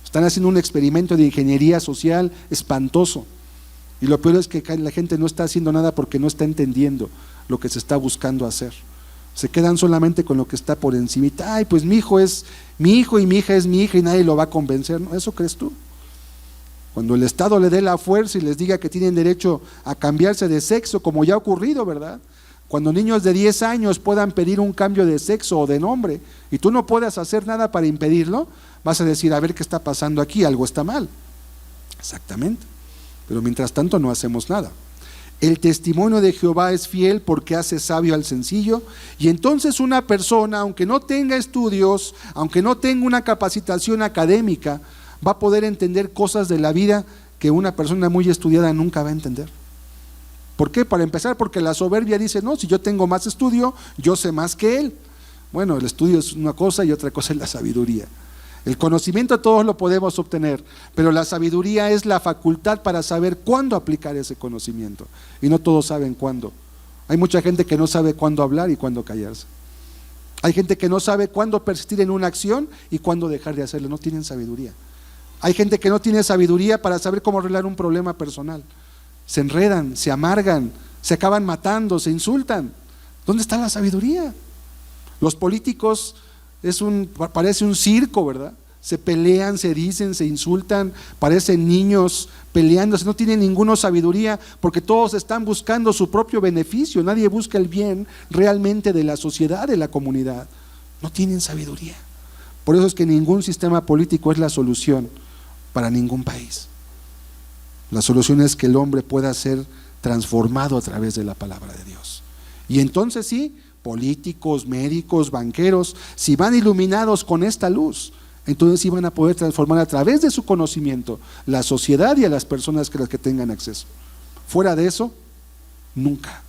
Están haciendo un experimento de ingeniería social espantoso. Y lo peor es que la gente no está haciendo nada porque no está entendiendo lo que se está buscando hacer. Se quedan solamente con lo que está por encimita. Ay, pues mi hijo es mi hijo y mi hija es mi hija y nadie lo va a convencer. ¿No? ¿Eso crees tú? Cuando el Estado le dé la fuerza y les diga que tienen derecho a cambiarse de sexo, como ya ha ocurrido, ¿verdad? Cuando niños de 10 años puedan pedir un cambio de sexo o de nombre y tú no puedas hacer nada para impedirlo, vas a decir, a ver qué está pasando aquí, algo está mal. Exactamente. Pero mientras tanto no hacemos nada. El testimonio de Jehová es fiel porque hace sabio al sencillo, y entonces una persona, aunque no tenga estudios, aunque no tenga una capacitación académica, va a poder entender cosas de la vida que una persona muy estudiada nunca va a entender. ¿Por qué? Para empezar, porque la soberbia dice, no, si yo tengo más estudio, yo sé más que él. Bueno, el estudio es una cosa y otra cosa es la sabiduría. El conocimiento todos lo podemos obtener, pero la sabiduría es la facultad para saber cuándo aplicar ese conocimiento. Y no todos saben cuándo. Hay mucha gente que no sabe cuándo hablar y cuándo callarse. Hay gente que no sabe cuándo persistir en una acción y cuándo dejar de hacerlo. No tienen sabiduría. Hay gente que no tiene sabiduría para saber cómo arreglar un problema personal. Se enredan, se amargan, se acaban matando, se insultan. ¿Dónde está la sabiduría? Los políticos parece un circo, ¿verdad? Se pelean, se dicen, se insultan, parecen niños peleándose, no tienen ninguna sabiduría porque todos están buscando su propio beneficio, nadie busca el bien realmente de la sociedad, de la comunidad. No tienen sabiduría. Por eso es que ningún sistema político es la solución para ningún país. La solución es que el hombre pueda ser transformado a través de la palabra de Dios. Y entonces sí, políticos, médicos, banqueros, si van iluminados con esta luz, entonces sí van a poder transformar a través de su conocimiento la sociedad y a las personas que tengan acceso. Fuera de eso, nunca.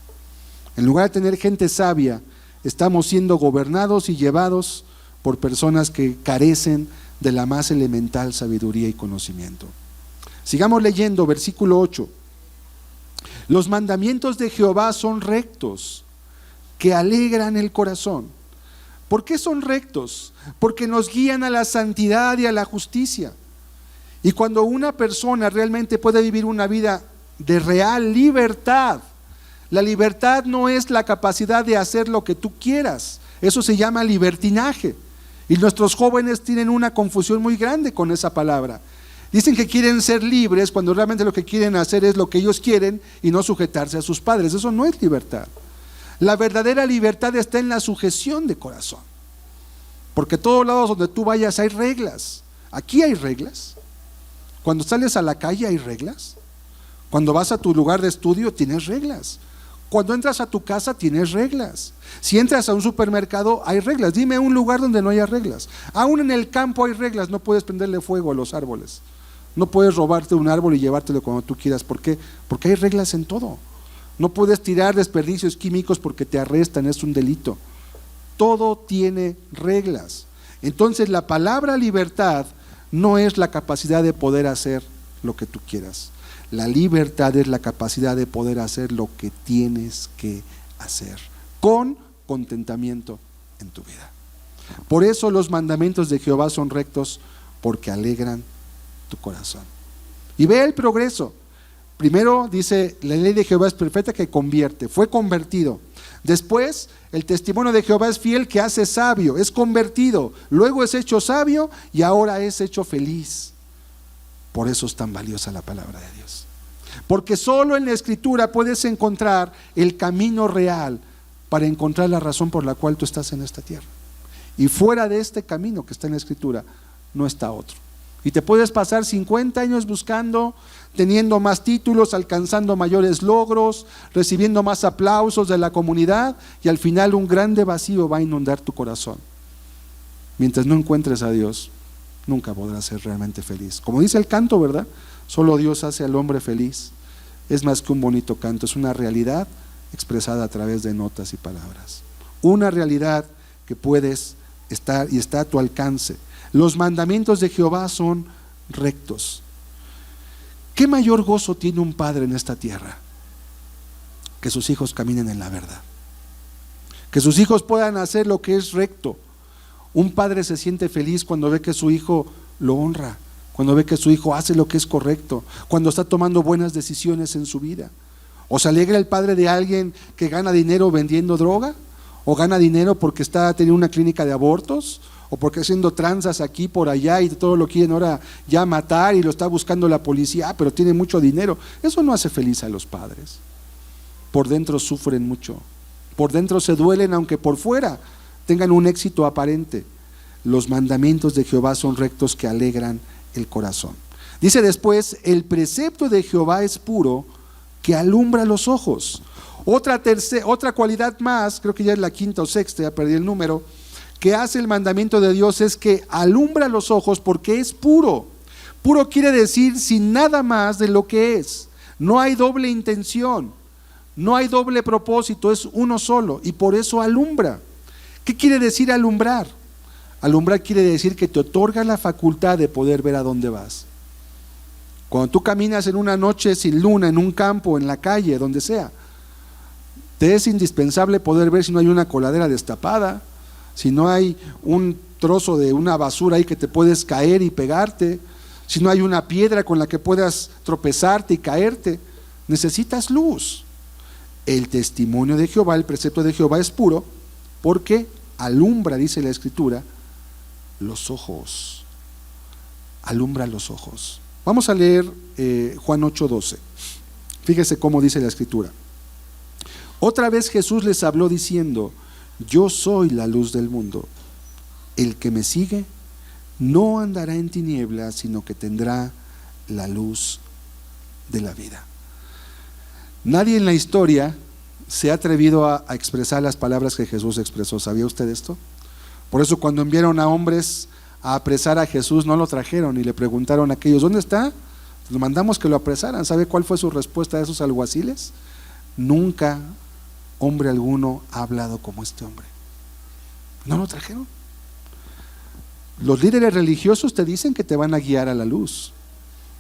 En lugar de tener gente sabia, estamos siendo gobernados y llevados por personas que carecen de la más elemental sabiduría y conocimiento. Sigamos leyendo, versículo 8. Los mandamientos de Jehová son rectos, que alegran el corazón. ¿Por qué son rectos? Porque nos guían a la santidad y a la justicia. Y cuando una persona realmente puede vivir una vida de real libertad, la libertad no es la capacidad de hacer lo que tú quieras, eso se llama libertinaje. Y nuestros jóvenes tienen una confusión muy grande con esa palabra. Dicen que quieren ser libres cuando realmente lo que quieren hacer es lo que ellos quieren y no sujetarse a sus padres. Eso no es libertad. La verdadera libertad está en la sujeción de corazón. Porque todos lados donde tú vayas hay reglas. Aquí hay reglas. Cuando sales a la calle hay reglas. Cuando vas a tu lugar de estudio tienes reglas. Cuando entras a tu casa tienes reglas. Si entras a un supermercado hay reglas. Dime un lugar donde no haya reglas. Aún en el campo hay reglas. No puedes prenderle fuego a los árboles. No puedes robarte un árbol y llevártelo cuando tú quieras. ¿Por qué? Porque hay reglas en todo. No puedes tirar desperdicios químicos porque te arrestan, es un delito. Todo tiene reglas. Entonces la palabra libertad no es la capacidad de poder hacer lo que tú quieras. La libertad es la capacidad de poder hacer lo que tienes que hacer, con contentamiento en tu vida. Por eso los mandamientos de Jehová son rectos, porque alegran tu corazón. Y ve el progreso. Primero dice, la ley de Jehová es perfecta, que convierte, fue convertido. Después, el testimonio de Jehová es fiel, que hace sabio, es convertido. Luego es hecho sabio y ahora es hecho feliz. Por eso es tan valiosa la palabra de Dios. Porque solo en la Escritura puedes encontrar el camino real para encontrar la razón por la cual tú estás en esta tierra. Y fuera de este camino que está en la Escritura, no está otro. Y te puedes pasar 50 años buscando, teniendo más títulos, alcanzando mayores logros, recibiendo más aplausos de la comunidad, y al final un grande vacío va a inundar tu corazón. Mientras no encuentres a Dios, nunca podrás ser realmente feliz. Como dice el canto, ¿verdad? Solo Dios hace al hombre feliz. Es más que un bonito canto, es una realidad expresada a través de notas y palabras. Una realidad que puedes estar y está a tu alcance. Los mandamientos de Jehová son rectos. ¿Qué mayor gozo tiene un padre en esta tierra? Que sus hijos caminen en la verdad. Que sus hijos puedan hacer lo que es recto. Un padre se siente feliz cuando ve que su hijo lo honra, cuando ve que su hijo hace lo que es correcto, cuando está tomando buenas decisiones en su vida. ¿O se alegra el padre de alguien que gana dinero vendiendo droga? ¿O gana dinero porque está teniendo una clínica de abortos? ¿O porque haciendo tranzas aquí por allá y todo lo quieren ahora ya matar y lo está buscando la policía? Pero tiene mucho dinero. Eso no hace feliz a los padres. Por dentro sufren mucho. Por dentro se duelen, aunque por fuera tengan un éxito aparente. Los mandamientos de Jehová son rectos, que alegran el corazón. Dice después, el precepto de Jehová es puro, que alumbra los ojos. Otra cualidad más, creo que ya es la quinta o sexta, ya perdí el número, que hace el mandamiento de Dios es que alumbra los ojos porque es puro. Puro quiere decir sin nada más de lo que es. No hay doble intención, no hay doble propósito, es uno solo, y por eso alumbra. ¿Qué quiere decir alumbrar? Alumbrar quiere decir que te otorga la facultad de poder ver a dónde vas. Cuando tú caminas en una noche sin luna, en un campo, en la calle, donde sea, te es indispensable poder ver si no hay una coladera destapada, si no hay un trozo de una basura ahí que te puedes caer y pegarte, si no hay una piedra con la que puedas tropezarte y caerte. Necesitas luz. El testimonio de Jehová, el precepto de Jehová es puro, porque alumbra, dice la Escritura, los ojos. Alumbra los ojos. Vamos a leer Juan 8:12. Fíjese cómo dice la Escritura. Otra vez Jesús les habló diciendo: yo soy la luz del mundo. El que me sigue no andará en tinieblas, sino que tendrá la luz de la vida. Nadie en la historia se ha atrevido a expresar las palabras que Jesús expresó. ¿Sabía usted esto? Por eso cuando enviaron a hombres a apresar a Jesús, no lo trajeron y le preguntaron a aquellos: ¿dónde está? Nos mandamos que lo apresaran. ¿Sabe cuál fue su respuesta a esos alguaciles? Nunca hombre alguno ha hablado como este hombre. No lo trajeron. Los líderes religiosos te dicen que te van a guiar a la luz,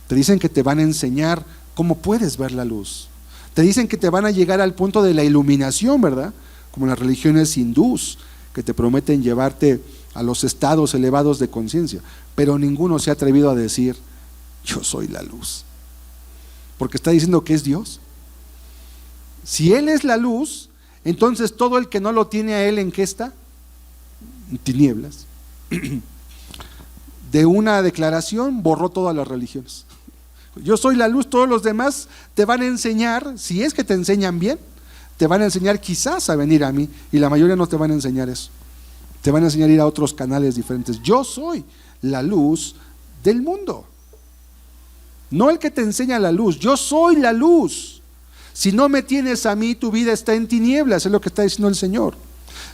te dicen que te van a enseñar cómo puedes ver la luz, Te dicen que te van a llegar al punto de la iluminación, ¿verdad? Como las religiones hindús, que te prometen llevarte a los estados elevados de conciencia, pero ninguno se ha atrevido a decir, yo soy la luz, porque está diciendo que es Dios. Si Él es la luz, entonces todo el que no lo tiene a Él, ¿en qué está? En tinieblas. De una declaración borró todas las religiones. Yo soy la luz, todos los demás te van a enseñar, si es que te enseñan bien, te van a enseñar quizás a venir a mí, y la mayoría no te van a enseñar eso. Te van a enseñar a ir a otros canales diferentes. Yo soy la luz del mundo. No el que te enseña la luz, yo soy la luz. Si no me tienes a mí, tu vida está en tinieblas, es lo que está diciendo el Señor.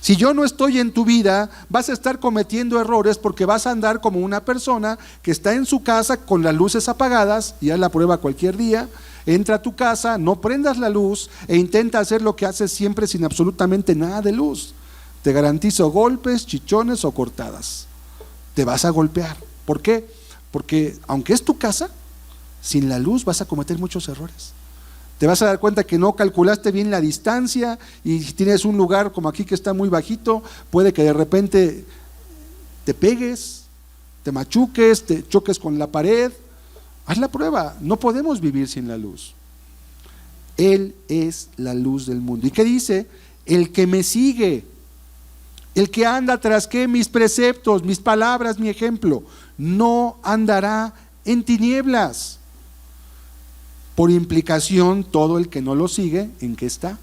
Si yo no estoy en tu vida, vas a estar cometiendo errores porque vas a andar como una persona que está en su casa con las luces apagadas, y haz la prueba cualquier día. Entra a tu casa, no prendas la luz e intenta hacer lo que haces siempre sin absolutamente nada de luz. Te garantizo golpes, chichones o cortadas. Te vas a golpear. ¿Por qué? Porque aunque es tu casa, sin la luz vas a cometer muchos errores. Te vas a dar cuenta que no calculaste bien la distancia, y si tienes un lugar como aquí que está muy bajito, puede que de repente te pegues, te machuques, te choques con la pared. Haz la prueba, no podemos vivir sin la luz. Él es la luz del mundo. ¿Y qué dice? El que me sigue, el que anda tras qué, mis preceptos, mis palabras, mi ejemplo, no andará en tinieblas. Por implicación, todo el que no lo sigue, ¿en qué está?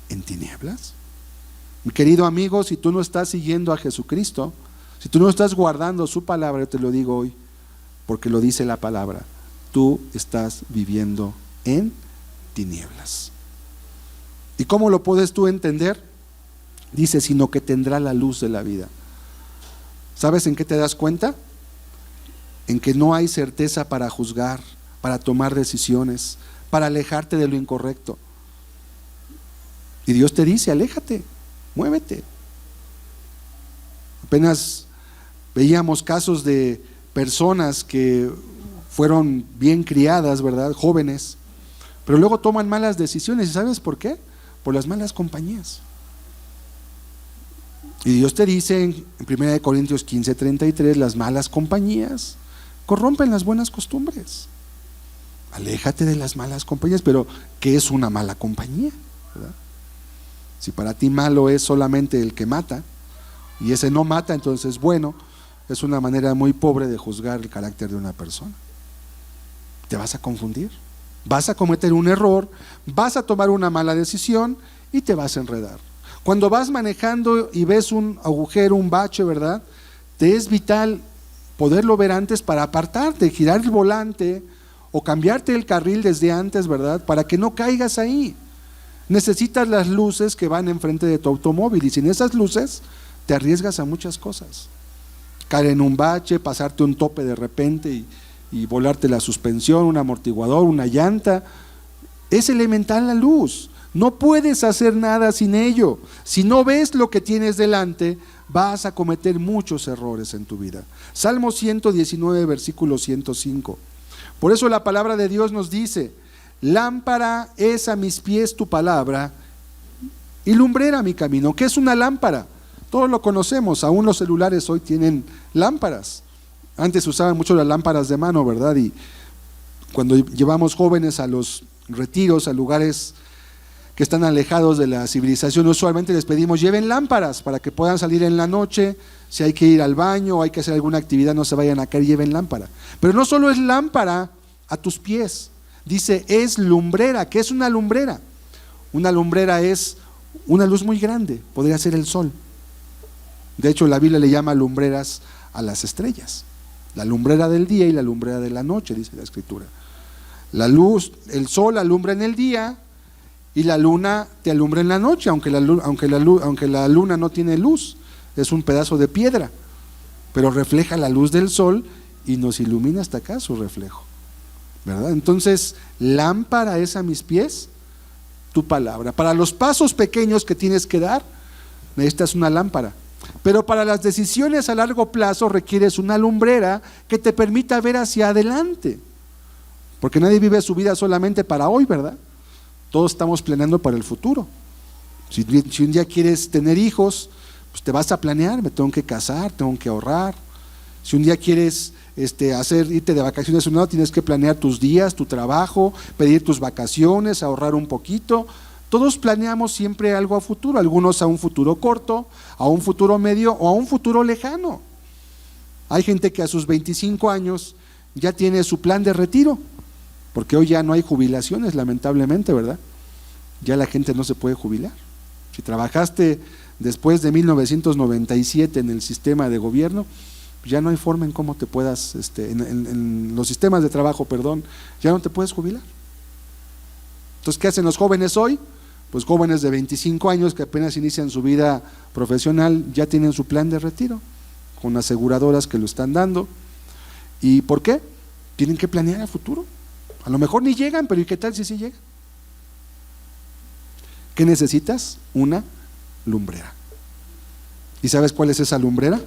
En tinieblas. Mi querido amigo, si tú no estás siguiendo a Jesucristo, si tú no estás guardando su palabra, yo te lo digo hoy, porque lo dice la palabra, tú estás viviendo en tinieblas. ¿Y cómo lo puedes tú entender? Dice, sino que tendrá la luz de la vida. ¿Sabes en qué te das cuenta? En que no hay certeza para juzgar, para tomar decisiones, para alejarte de lo incorrecto. Y Dios te dice, aléjate, muévete. Apenas veíamos casos de personas que fueron bien criadas, ¿verdad? Jóvenes, pero luego toman malas decisiones. ¿Y sabes por qué? Por las malas compañías. Y Dios te dice en 1 Corintios 15:33, las malas compañías corrompen las buenas costumbres. Aléjate de las malas compañías. Pero ¿qué es una mala compañía? ¿Verdad? Si para ti malo es solamente el que mata, y ese no mata, entonces bueno, es una manera muy pobre de juzgar el carácter de una persona. Te vas a confundir, vas a cometer un error, vas a tomar una mala decisión y te vas a enredar. Cuando vas manejando y ves un agujero, un bache, ¿verdad? Te es vital poderlo ver antes para apartarte, girar el volante o cambiarte el carril desde antes, ¿verdad? Para que no caigas ahí. Necesitas las luces que van enfrente de tu automóvil, y sin esas luces te arriesgas a muchas cosas. Caer en un bache, pasarte un tope de repente y volarte la suspensión, un amortiguador, una llanta. Es elemental la luz. No puedes hacer nada sin ello. Si no ves lo que tienes delante, vas a cometer muchos errores en tu vida. Salmo 119, versículo 105. Por eso la palabra de Dios nos dice, lámpara es a mis pies tu palabra y lumbrera mi camino. ¿Qué es una lámpara? Todos lo conocemos, aún los celulares hoy tienen lámparas. Antes usaban mucho las lámparas de mano, ¿verdad? Y cuando llevamos jóvenes a los retiros, a lugares que están alejados de la civilización, usualmente les pedimos, lleven lámparas para que puedan salir en la noche. Si hay que ir al baño o hay que hacer alguna actividad, no se vayan a caer, lleven lámpara. Pero no solo es lámpara a tus pies, dice es lumbrera. ¿Qué es una lumbrera? Una lumbrera es una luz muy grande, podría ser el sol. De hecho, la Biblia le llama lumbreras a las estrellas. La lumbrera del día y la lumbrera de la noche, dice la Escritura. La luz, el sol alumbra en el día y la luna te alumbra en la noche, aunque la luna no tiene luz, es un pedazo de piedra, pero refleja la luz del sol y nos ilumina hasta acá su reflejo, ¿verdad? Entonces, lámpara es a mis pies tu palabra. Para los pasos pequeños que tienes que dar, necesitas una lámpara. Pero para las decisiones a largo plazo requieres una lumbrera que te permita ver hacia adelante, porque nadie vive su vida solamente para hoy, ¿verdad? Todos estamos planeando para el futuro. Si un día quieres tener hijos, pues te vas a planear, me tengo que casar, tengo que ahorrar. Si un día quieres irte de vacaciones a un lado, tienes que planear tus días, tu trabajo, pedir tus vacaciones, ahorrar un poquito. Todos planeamos siempre algo a futuro, algunos a un futuro corto, a un futuro medio o a un futuro lejano. Hay gente que a sus 25 años ya tiene su plan de retiro, porque hoy ya no hay jubilaciones, lamentablemente, ¿verdad? Ya la gente no se puede jubilar. Si trabajaste después de 1997 en el sistema de gobierno, ya no hay forma en cómo te puedas, en los sistemas de trabajo, perdón, ya no te puedes jubilar. Entonces, ¿qué hacen los jóvenes hoy? Pues jóvenes de 25 años que apenas inician su vida profesional, ya tienen su plan de retiro, con aseguradoras que lo están dando. ¿Y por qué? Tienen que planear a futuro. A lo mejor ni llegan, pero ¿y qué tal si sí llegan? ¿Qué necesitas? Una lumbrera. ¿Y sabes cuál es esa lumbrera?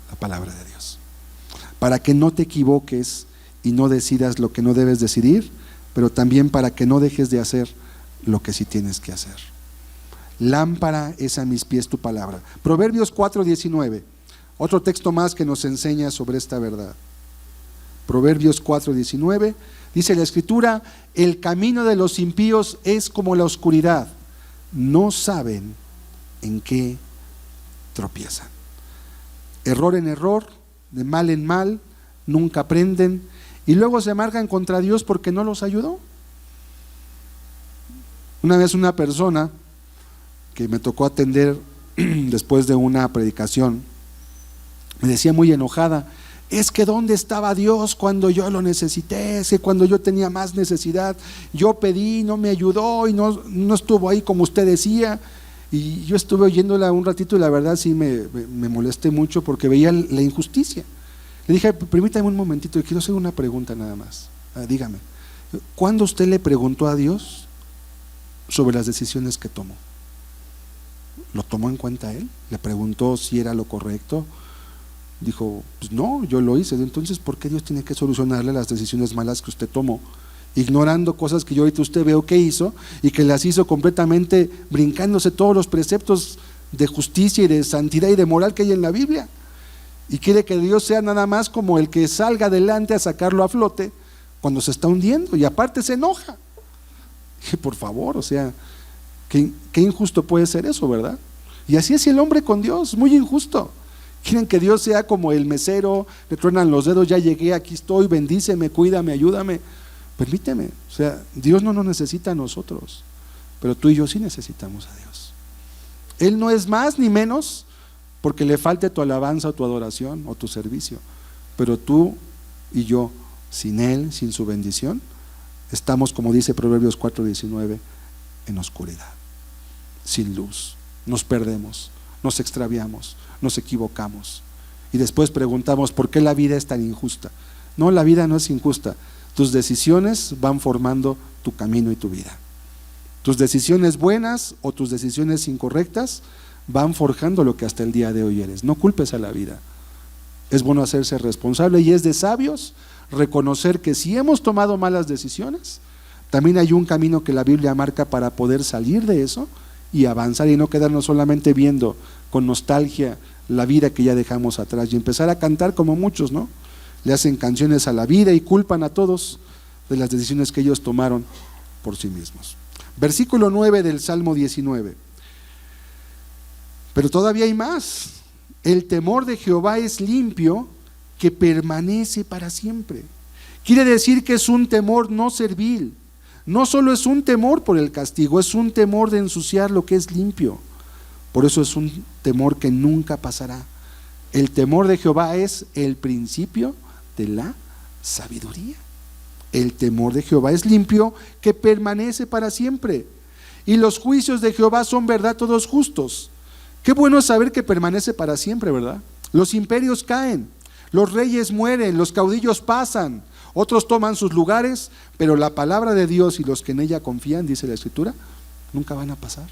La palabra de Dios. Para que no te equivoques y no decidas lo que no debes decidir, pero también para que no dejes de hacer lo que sí tienes que hacer. Lámpara es a mis pies tu palabra. Proverbios 4:19, otro texto más que nos enseña sobre esta verdad. Proverbios 4:19, dice la Escritura: el camino de los impíos es como la oscuridad, no saben en qué tropiezan. Error en error, de mal en mal, nunca aprenden y luego se amargan contra Dios porque no los ayudó. Una vez una persona que me tocó atender después de una predicación me decía muy enojada: es que ¿dónde estaba Dios cuando yo lo necesité? Es que cuando yo tenía más necesidad, yo pedí, no me ayudó y no estuvo ahí como usted decía. Y yo estuve oyéndola un ratito y la verdad sí me molesté mucho porque veía la injusticia. Le dije: permítame un momentito, quiero hacer una pregunta nada más. Dígame, ¿cuándo usted le preguntó a Dios sobre las decisiones que tomó? ¿Lo tomó en cuenta él? ¿Le preguntó si era lo correcto? Dijo: pues no, yo lo hice. Entonces, ¿por qué Dios tiene que solucionarle las decisiones malas que usted tomó? Ignorando cosas que yo ahorita usted veo que hizo y que las hizo completamente brincándose todos los preceptos de justicia y de santidad y de moral que hay en la Biblia. Y quiere que Dios sea nada más como el que salga adelante a sacarlo a flote cuando se está hundiendo, y aparte se enoja. Dije: por favor, o sea, qué injusto puede ser eso, ¿verdad? Y así es el hombre con Dios, muy injusto. Quieren que Dios sea como el mesero, le truenan los dedos: ya llegué, aquí estoy, bendíceme, cuídame, ayúdame. Permíteme, o sea, Dios no nos necesita a nosotros, pero tú y yo sí necesitamos a Dios. Él no es más ni menos porque le falte tu alabanza o tu adoración o tu servicio, pero tú y yo, sin Él, sin su bendición, estamos, como dice Proverbios 4:19, en oscuridad, sin luz, nos perdemos, nos extraviamos, nos equivocamos y después preguntamos: ¿por qué la vida es tan injusta? No, la vida no es injusta. Tus decisiones van formando tu camino y tu vida. Tus decisiones buenas o tus decisiones incorrectas van forjando lo que hasta el día de hoy eres. No culpes a la vida. Es bueno hacerse responsable y es de sabios reconocer que si hemos tomado malas decisiones, también hay un camino que la Biblia marca para poder salir de eso y avanzar y no quedarnos solamente viendo con nostalgia la vida que ya dejamos atrás y empezar a cantar como muchos, ¿no? Le hacen canciones a la vida y culpan a todos de las decisiones que ellos tomaron por sí mismos. Versículo 9 del Salmo 19. Pero todavía hay más. El temor de Jehová es limpio, que permanece para siempre. Quiere decir que es un temor no servil. No solo es un temor por el castigo, es un temor de ensuciar lo que es limpio. Por eso es un temor que nunca pasará. El temor de Jehová es el principio de la sabiduría. El temor de Jehová es limpio, que permanece para siempre. Y los juicios de Jehová son verdad, todos justos. Qué bueno saber que permanece para siempre, ¿verdad? Los imperios caen, los reyes mueren, los caudillos pasan, otros toman sus lugares, pero la palabra de Dios y los que en ella confían, dice la Escritura, nunca van a pasar.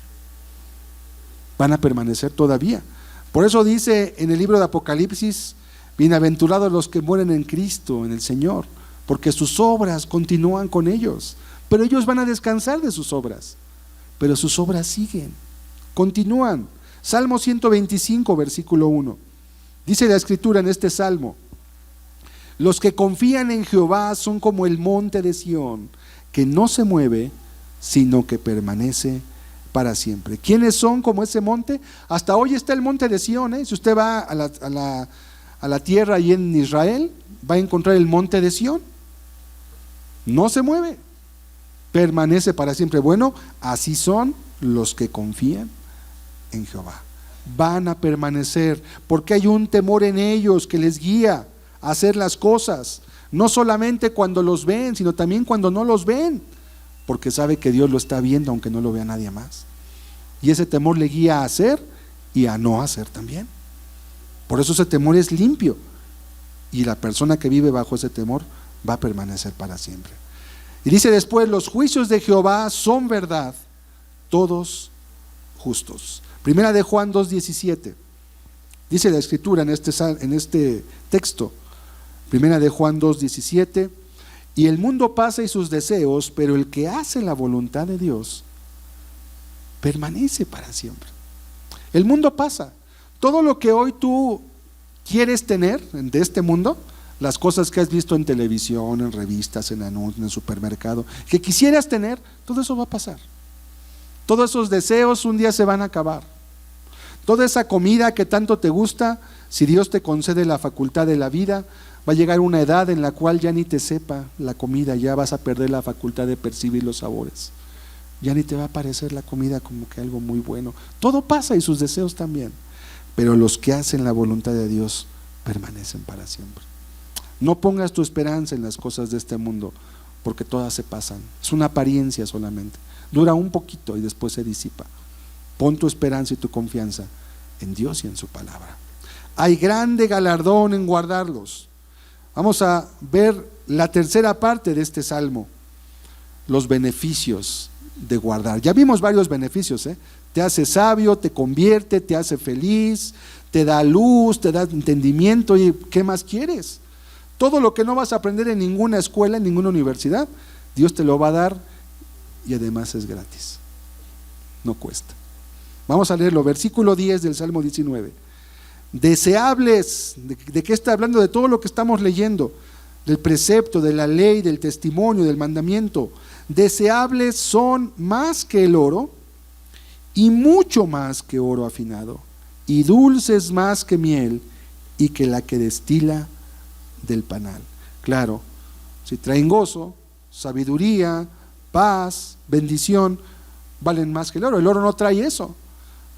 Van a permanecer todavía. Por eso dice en el libro de Apocalipsis: bienaventurados los que mueren en Cristo, en el Señor, porque sus obras continúan con ellos. pero ellos van a descansar de sus obras. Pero sus obras siguen, continúan. Salmo 125, versículo 1. Dice la Escritura en este salmo: los que confían en Jehová son como el monte de Sión, que no se mueve, sino que permanece para siempre. ¿Quiénes son como ese monte? Hasta hoy está el monte de Sión, ¿eh? Si usted va a la tierra ahí en Israel, va a encontrar el monte de Sión. No se mueve, permanece para siempre. Bueno, así son los que confían en Jehová. Van a permanecer porque hay un temor en ellos que les guía a hacer las cosas, no solamente cuando los ven, sino también cuando no los ven, porque sabe que Dios lo está viendo aunque no lo vea nadie más. Y ese temor le guía a hacer y a no hacer también. Por eso ese temor es limpio, y la persona que vive bajo ese temor va a permanecer para siempre. Y dice después: los juicios de Jehová son verdad, todos justos. Primera de Juan 2:17. Dice la Escritura en este texto, Primera de Juan 2:17: y el mundo pasa y sus deseos, pero el que hace la voluntad de Dios permanece para siempre. El mundo pasa. Todo lo que hoy tú quieres tener de este mundo, las cosas que has visto en televisión, en revistas, en anuncios, en el supermercado, que quisieras tener, todo eso va a pasar. Todos esos deseos un día se van a acabar. Toda esa comida que tanto te gusta, si Dios te concede la facultad de la vida, va a llegar una edad en la cual ya ni te sepa la comida, ya vas a perder la facultad de percibir los sabores. Ya ni te va a parecer la comida como que algo muy bueno. Todo pasa y sus deseos también. Pero los que hacen la voluntad de Dios permanecen para siempre. No pongas tu esperanza en las cosas de este mundo, porque todas se pasan. Es una apariencia solamente. Dura un poquito y después se disipa. Pon tu esperanza y tu confianza en Dios y en su palabra. Hay grande galardón en guardarlos. Vamos a ver la tercera parte de este salmo: los beneficios de guardar. Ya vimos varios beneficios, ¿eh? Te hace sabio, te convierte, te hace feliz, te da luz, te da entendimiento. ¿Y qué más quieres? Todo lo que no vas a aprender en ninguna escuela, en ninguna universidad, Dios te lo va a dar, y además es gratis, no cuesta. Vamos a leerlo, versículo 10 del Salmo 19. Deseables, ¿de qué está hablando? De todo lo que estamos leyendo, del precepto, de la ley, del testimonio, del mandamiento. Deseables son más que el oro, y mucho más que oro afinado, y dulces más que miel, y que la que destila del panal. Claro, si traen gozo, sabiduría, paz, bendición, valen más que el oro. El oro no trae eso.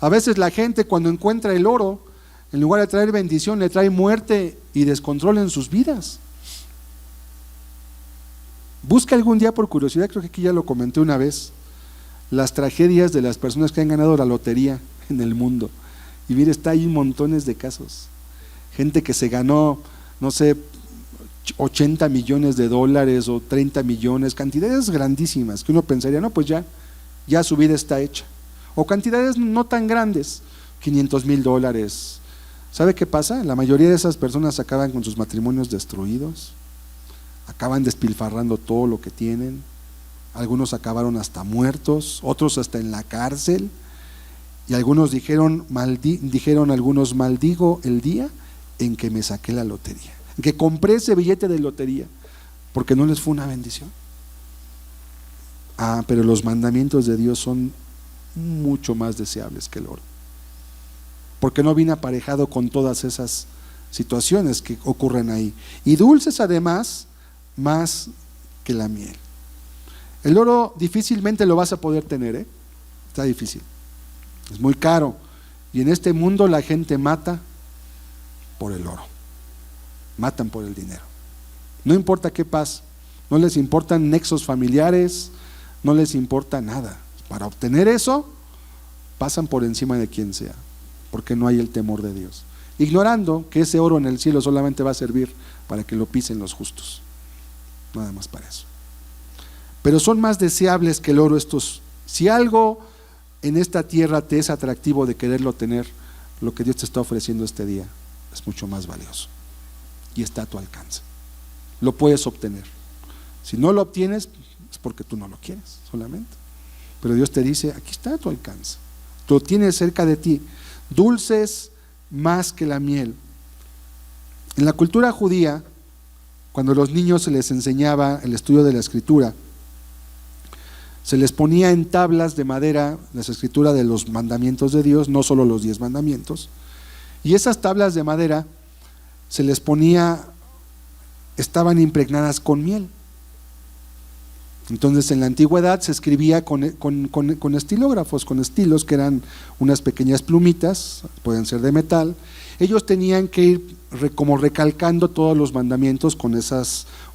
A veces la gente, cuando encuentra el oro, en lugar de traer bendición, le trae muerte y descontrol en sus vidas. Busca algún día, por curiosidad, creo que aquí ya lo comenté una vez, las tragedias de las personas que han ganado la lotería en el mundo. Y mire, está ahí montones de casos. Gente que se ganó, no sé, 80 millones de dólares o 30 millones, cantidades grandísimas, que uno pensaría, no, pues ya su vida está hecha. O cantidades no tan grandes, 500,000 dólares. ¿Sabe qué pasa? La mayoría de esas personas acaban con sus matrimonios destruidos, acaban despilfarrando todo lo que tienen. Algunos acabaron hasta muertos, otros hasta en la cárcel, y algunos dijeron algunos: maldigo el día en que me saqué la lotería, en que compré ese billete de lotería, porque no les fue una bendición. Pero los mandamientos de Dios son mucho más deseables que el oro, porque no viene aparejado con todas esas situaciones que ocurren ahí. Y dulces además más que la miel. El oro difícilmente lo vas a poder tener, ¿eh? Está difícil, es muy caro, y en este mundo la gente mata por el oro, matan por el dinero. No importa qué pasa, no les importan nexos familiares, no les importa nada. Para obtener eso, pasan por encima de quien sea, porque no hay el temor de Dios, ignorando que ese oro en el cielo solamente va a servir para que lo pisen los justos, nada más para eso. Pero son más deseables que el oro estos. Si algo en esta tierra te es atractivo de quererlo tener, lo que Dios te está ofreciendo este día es mucho más valioso y está a tu alcance. Lo puedes obtener. Si no lo obtienes, es porque tú no lo quieres solamente. Pero Dios te dice, aquí está a tu alcance, tú lo tienes cerca de ti, dulces más que la miel. En la cultura judía, cuando a los niños se les enseñaba el estudio de la escritura, se les ponía en tablas de madera la escritura de los mandamientos de Dios, no solo los 10 mandamientos, y esas tablas de madera se les ponía, estaban impregnadas con miel. Entonces en la antigüedad se escribía con estilógrafos, con estilos que eran unas pequeñas plumitas, pueden ser de metal. Ellos tenían que ir como recalcando todos los mandamientos con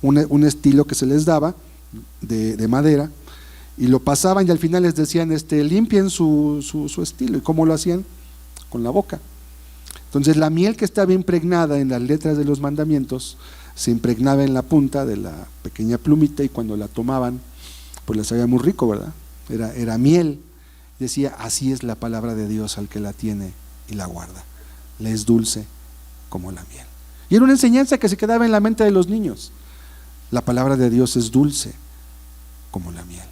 un estilo que se les daba de madera, y lo pasaban y al final les decían, limpien su estilo. ¿Y cómo lo hacían? Con la boca. Entonces la miel que estaba impregnada en las letras de los mandamientos se impregnaba en la punta de la pequeña plumita, y cuando la tomaban, pues les sabía muy rico, ¿verdad? Era miel. Decía, así es la palabra de Dios al que la tiene y la guarda, le es dulce como la miel. Y era una enseñanza que se quedaba en la mente de los niños. La palabra de Dios es dulce como la miel,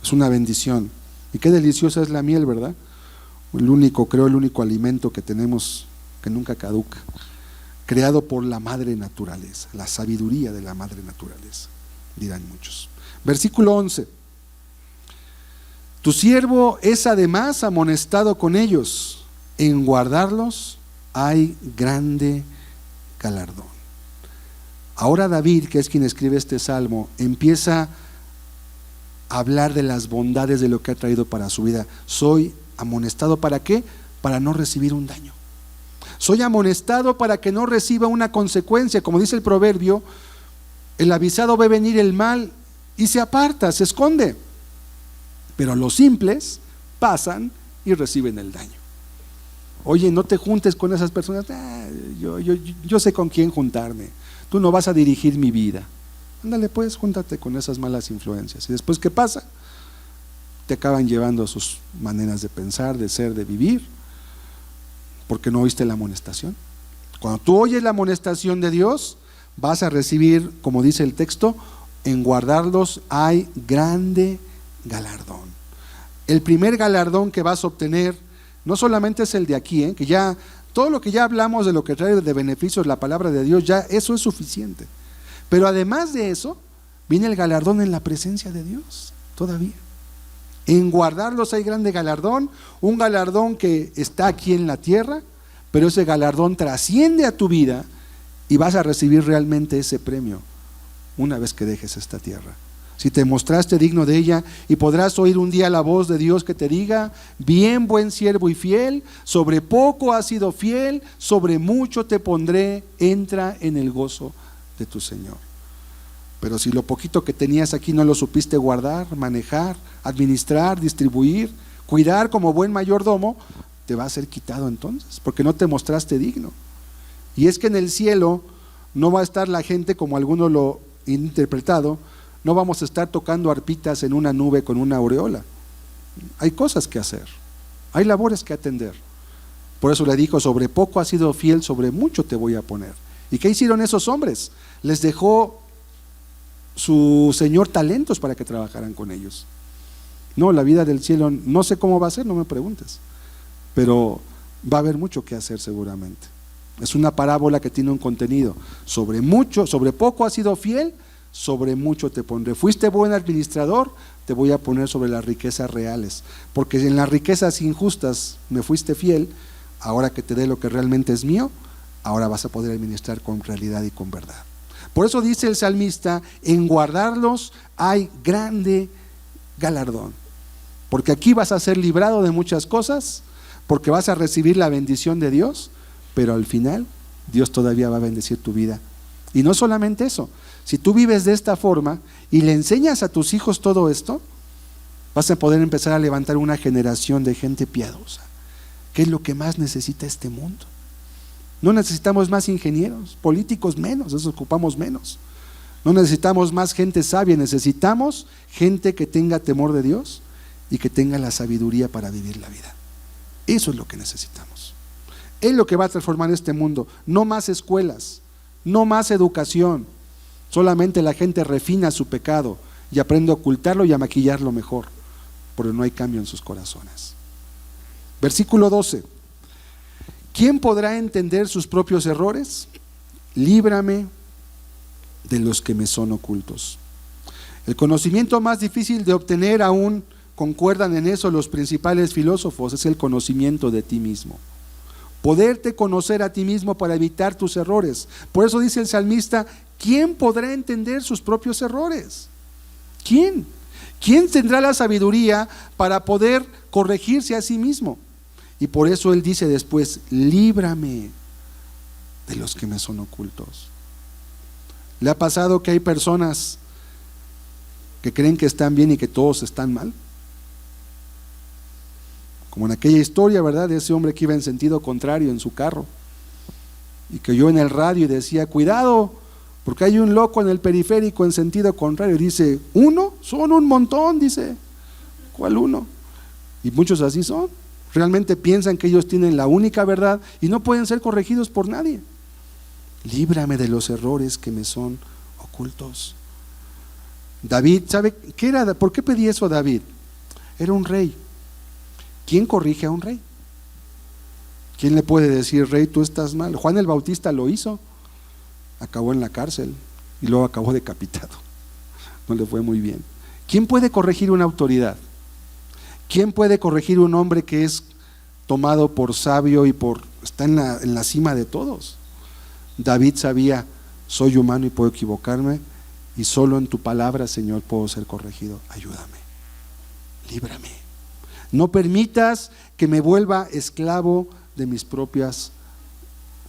es una bendición. Y qué deliciosa es la miel, ¿verdad? El único alimento que tenemos que nunca caduca, creado por la madre naturaleza, la sabiduría de la madre naturaleza, dirán muchos. Versículo 11: tu siervo es además amonestado con ellos, en guardarlos hay grande galardón. Ahora David, que es quien escribe este salmo, empieza a hablar de las bondades de lo que ha traído para su vida. Soy amonestado, ¿para qué? Para no recibir un daño. Soy amonestado para que no reciba una consecuencia. Como dice el proverbio, el avisado ve venir el mal y se aparta, se esconde. Pero los simples pasan y reciben el daño. Oye, no te juntes con esas personas. Yo sé con quién juntarme. Tú no vas a dirigir mi vida. Ándale pues, júntate con esas malas influencias. Y después, ¿qué pasa? Te acaban llevando a sus maneras de pensar, de ser, de vivir, porque no oíste la amonestación. Cuando tú oyes la amonestación de Dios, vas a recibir, como dice el texto, en guardarlos hay grande galardón. El primer galardón que vas a obtener no solamente es el de aquí, que ya todo lo que ya hablamos de lo que trae de beneficios la palabra de Dios, ya eso es suficiente. Pero además de eso, viene el galardón en la presencia de Dios todavía. En guardarlos hay grande galardón, un galardón que está aquí en la tierra, pero ese galardón trasciende a tu vida y vas a recibir realmente ese premio una vez que dejes esta tierra. Si te mostraste digno de ella, y podrás oír un día la voz de Dios que te diga: bien, buen siervo y fiel, sobre poco has sido fiel, sobre mucho te pondré, entra en el gozo de tu Señor. Pero si lo poquito que tenías aquí no lo supiste guardar, manejar, administrar, distribuir, cuidar como buen mayordomo, te va a ser quitado entonces, porque no te mostraste digno. Y es que en el cielo no va a estar la gente como algunos lo han interpretado, no vamos a estar tocando arpitas en una nube con una aureola. Hay cosas que hacer, hay labores que atender. Por eso le dijo: sobre poco has sido fiel, sobre mucho te voy a poner. ¿Y qué hicieron esos hombres? Les dejó su Señor talentos para que trabajaran con ellos. No, la vida del cielo no sé cómo va a ser, no me preguntes, pero va a haber mucho que hacer seguramente. Es una parábola que tiene un contenido. Sobre poco has sido fiel, sobre mucho te pondré. Fuiste buen administrador, te voy a poner sobre las riquezas reales, porque en las riquezas injustas me fuiste fiel. Ahora que te dé lo que realmente es mío, ahora vas a poder administrar con realidad y con verdad. Por eso dice el salmista: en guardarlos hay grande galardón, porque aquí vas a ser librado de muchas cosas, porque vas a recibir la bendición de Dios, pero al final Dios todavía va a bendecir tu vida. Y no solamente eso, si tú vives de esta forma y le enseñas a tus hijos todo esto, vas a poder empezar a levantar una generación de gente piadosa, que es lo que más necesita este mundo. No necesitamos más ingenieros, políticos menos, eso ocupamos menos. No necesitamos más gente sabia, necesitamos gente que tenga temor de Dios y que tenga la sabiduría para vivir la vida. Eso es lo que necesitamos. Es lo que va a transformar este mundo. No más escuelas, no más educación. Solamente la gente refina su pecado y aprende a ocultarlo y a maquillarlo mejor, porque no hay cambio en sus corazones. Versículo 12. ¿Quién podrá entender sus propios errores? Líbrame de los que me son ocultos. El conocimiento más difícil de obtener, aún concuerdan en eso los principales filósofos, es el conocimiento de ti mismo. Poderte conocer a ti mismo para evitar tus errores. Por eso dice el salmista, ¿quién podrá entender sus propios errores? ¿Quién? ¿Quién tendrá la sabiduría para poder corregirse a sí mismo? Y por eso él dice después, líbrame de los que me son ocultos. ¿Le ha pasado que hay personas que creen que están bien y que todos están mal? Como en aquella historia, ¿verdad? De ese hombre que iba en sentido contrario en su carro y que oyó en el radio y decía, cuidado, porque hay un loco en el periférico en sentido contrario. Dice, ¿uno? Son un montón, dice. ¿Cuál uno? Y muchos así son. Realmente piensan que ellos tienen la única verdad y no pueden ser corregidos por nadie. Líbrame de los errores que me son ocultos. David, ¿sabe qué era? ¿Por qué pedía eso a David? Era un rey. ¿Quién corrige a un rey? ¿Quién le puede decir, rey, tú estás mal? Juan el Bautista lo hizo, acabó en la cárcel y luego acabó decapitado. No le fue muy bien. ¿Quién puede corregir una autoridad? ¿Quién puede corregir un hombre que es tomado por sabio y está en la cima de todos? David sabía, soy humano y puedo equivocarme, y solo en tu palabra, Señor, puedo ser corregido. Ayúdame, líbrame. No permitas que me vuelva esclavo de mis propias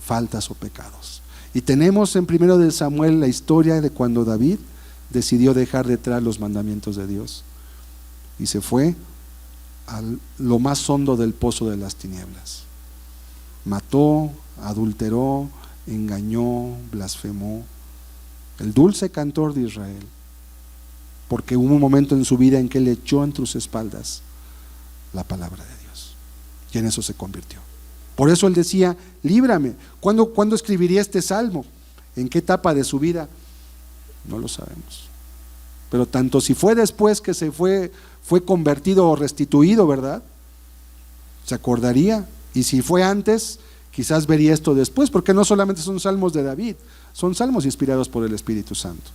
faltas o pecados. Y tenemos en 1 de Samuel la historia de cuando David decidió dejar detrás los mandamientos de Dios y se fue a lo más hondo del pozo de las tinieblas. Mató, adulteró, engañó, blasfemó. El dulce cantor de Israel, porque hubo un momento en su vida en que él echó entre sus espaldas la palabra de Dios y en eso se convirtió. Por eso él decía, líbrame. ¿Cuándo escribiría este salmo? ¿En qué etapa de su vida? No lo sabemos. Pero tanto si fue después que fue convertido o restituido, ¿verdad? Se acordaría. Y si fue antes, quizás vería esto después, porque no solamente son salmos de David, son salmos inspirados por el Espíritu Santo.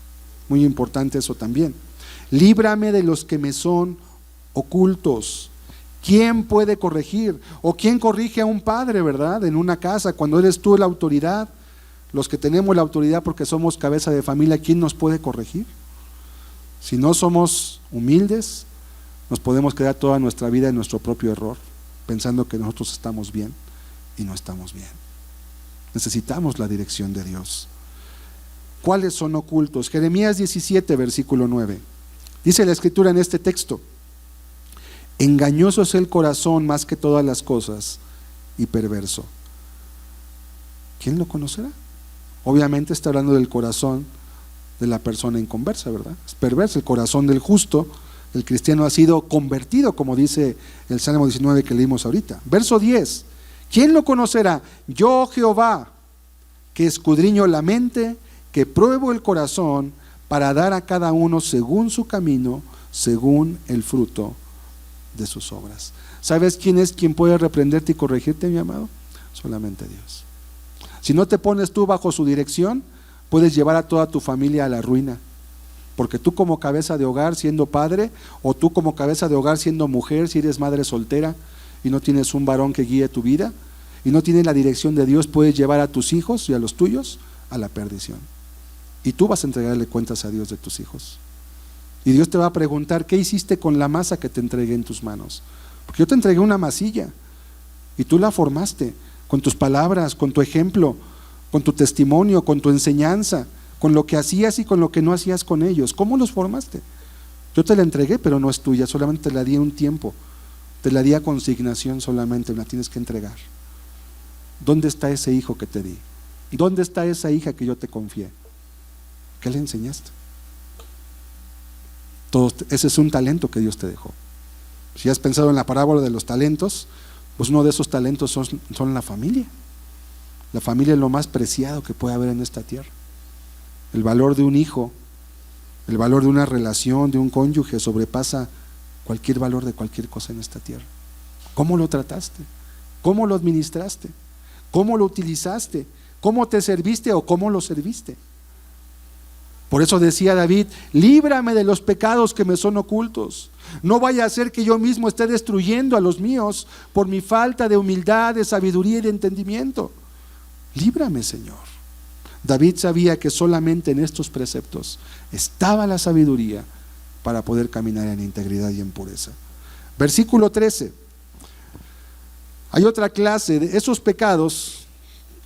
Muy importante eso también. Líbrame de los que me son ocultos. ¿Quién puede corregir? ¿O quién corrige a un padre, verdad? En una casa, cuando eres tú la autoridad, los que tenemos la autoridad porque somos cabeza de familia, ¿quién nos puede corregir? Si no somos humildes, nos podemos quedar toda nuestra vida en nuestro propio error, pensando que nosotros estamos bien y no estamos bien. Necesitamos la dirección de Dios. ¿Cuáles son ocultos? Jeremías 17, versículo 9. Dice la Escritura en este texto: engañoso es el corazón más que todas las cosas y perverso. ¿Quién lo conocerá? Obviamente está hablando del corazón de la persona inconversa, ¿verdad? Es perverso. El corazón del justo, el cristiano, ha sido convertido, como dice el Salmo 19 que leímos ahorita. Verso 10. ¿Quién lo conocerá? Yo, Jehová, que escudriño la mente, que pruebo el corazón, para dar a cada uno según su camino, según el fruto de sus obras. ¿Sabes quién es quien puede reprenderte y corregirte, mi amado? Solamente Dios. Si no te pones tú bajo su dirección, puedes llevar a toda tu familia a la ruina, porque tú como cabeza de hogar siendo padre, o tú como cabeza de hogar siendo mujer, si eres madre soltera y no tienes un varón que guíe tu vida y no tienes la dirección de Dios, puedes llevar a tus hijos y a los tuyos a la perdición, y tú vas a entregarle cuentas a Dios de tus hijos. Y Dios te va a preguntar, ¿qué hiciste con la masa que te entregué en tus manos? Porque yo te entregué una masilla y tú la formaste con tus palabras, con tu ejemplo, con tu testimonio, con tu enseñanza, con lo que hacías y con lo que no hacías con ellos. ¿Cómo los formaste? Yo te la entregué, pero no es tuya, solamente te la di un tiempo, te la di a consignación, solamente me la tienes que entregar. ¿Dónde está ese hijo que te di? ¿Dónde está esa hija que yo te confié? ¿Qué le enseñaste? Ese es un talento que Dios te dejó. Si has pensado en la parábola de los talentos, pues uno de esos talentos son la familia. La familia es lo más preciado que puede haber en esta tierra. El valor de un hijo El valor de una relación, de un cónyuge, sobrepasa cualquier valor de cualquier cosa en esta tierra. ¿Cómo lo trataste? ¿Cómo lo administraste? ¿Cómo lo utilizaste? ¿Cómo te serviste o cómo lo serviste? Por eso decía David: líbrame de los pecados que me son ocultos. No vaya a ser que yo mismo esté destruyendo a los míos por mi falta de humildad, de sabiduría y de entendimiento. Líbrame, Señor. David sabía que solamente en estos preceptos estaba la sabiduría para poder caminar en integridad y en pureza. Versículo 13. Hay otra clase de esos pecados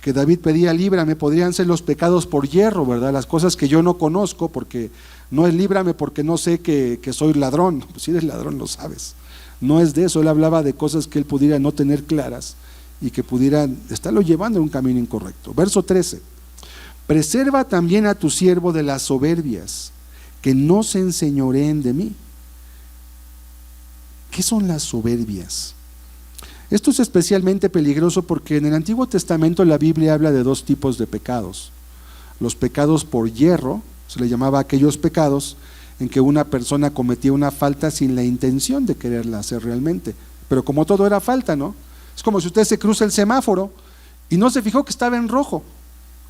que David pedía: líbrame. Podrían ser los pecados por hierro, ¿verdad? Las cosas que yo no conozco, porque no es líbrame porque no sé que soy ladrón. Pues si eres ladrón lo sabes. No es de eso. Él hablaba de cosas que él pudiera no tener claras y que pudieran estarlo llevando en un camino incorrecto. Verso 13. Preserva también a tu siervo de las soberbias, que no se enseñoreen de mí. ¿Qué son las soberbias? Esto es especialmente peligroso porque en el Antiguo Testamento la Biblia habla de dos tipos de pecados. Los pecados por hierro, se le llamaba aquellos pecados en que una persona cometía una falta sin la intención de quererla hacer realmente, pero como todo era falta, ¿no? Es como si usted se cruza el semáforo y no se fijó que estaba en rojo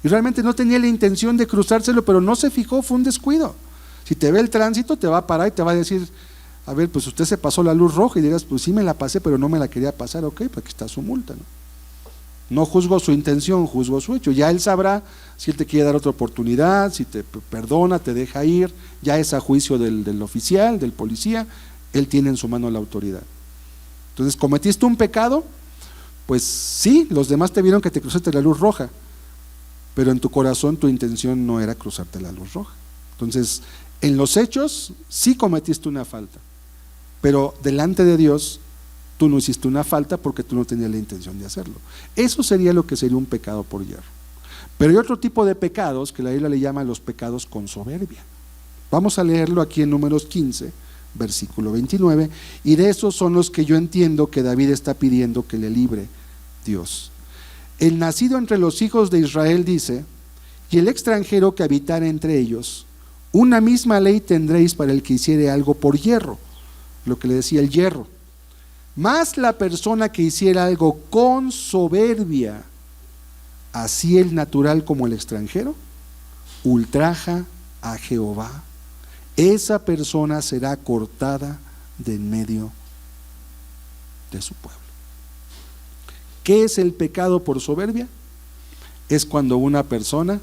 y realmente no tenía la intención de cruzárselo, pero no se fijó, fue un descuido. Si te ve el tránsito te va a parar y te va a decir: a ver, pues usted se pasó la luz roja, y dirás: pues sí me la pasé, pero no me la quería pasar. Ok, pues aquí está su multa, ¿no? No juzgo su intención, juzgo su hecho. Ya él sabrá si él te quiere dar otra oportunidad, si te perdona, te deja ir. Ya es a juicio del oficial, del policía. Él tiene en su mano la autoridad. Entonces, ¿cometiste un pecado? Pues sí, los demás te vieron que te cruzaste la luz roja, pero en tu corazón tu intención no era cruzarte la luz roja. Entonces, en los hechos sí cometiste una falta, pero delante de Dios tú no hiciste una falta porque tú no tenías la intención de hacerlo. Eso sería lo que sería un pecado por hierro. Pero hay otro tipo de pecados que la Biblia le llama los pecados con soberbia. Vamos a leerlo aquí en Números 15, versículo 29, y de esos son los que yo entiendo que David está pidiendo que le libre Dios. El nacido entre los hijos de Israel dice: y el extranjero que habitare entre ellos, una misma ley tendréis para el que hiciere algo por hierro, lo que le decía el hierro. Mas la persona que hiciera algo con soberbia, así el natural como el extranjero, ultraja a Jehová. Esa persona será cortada de en medio de su pueblo. ¿Qué es el pecado por soberbia? Es cuando una persona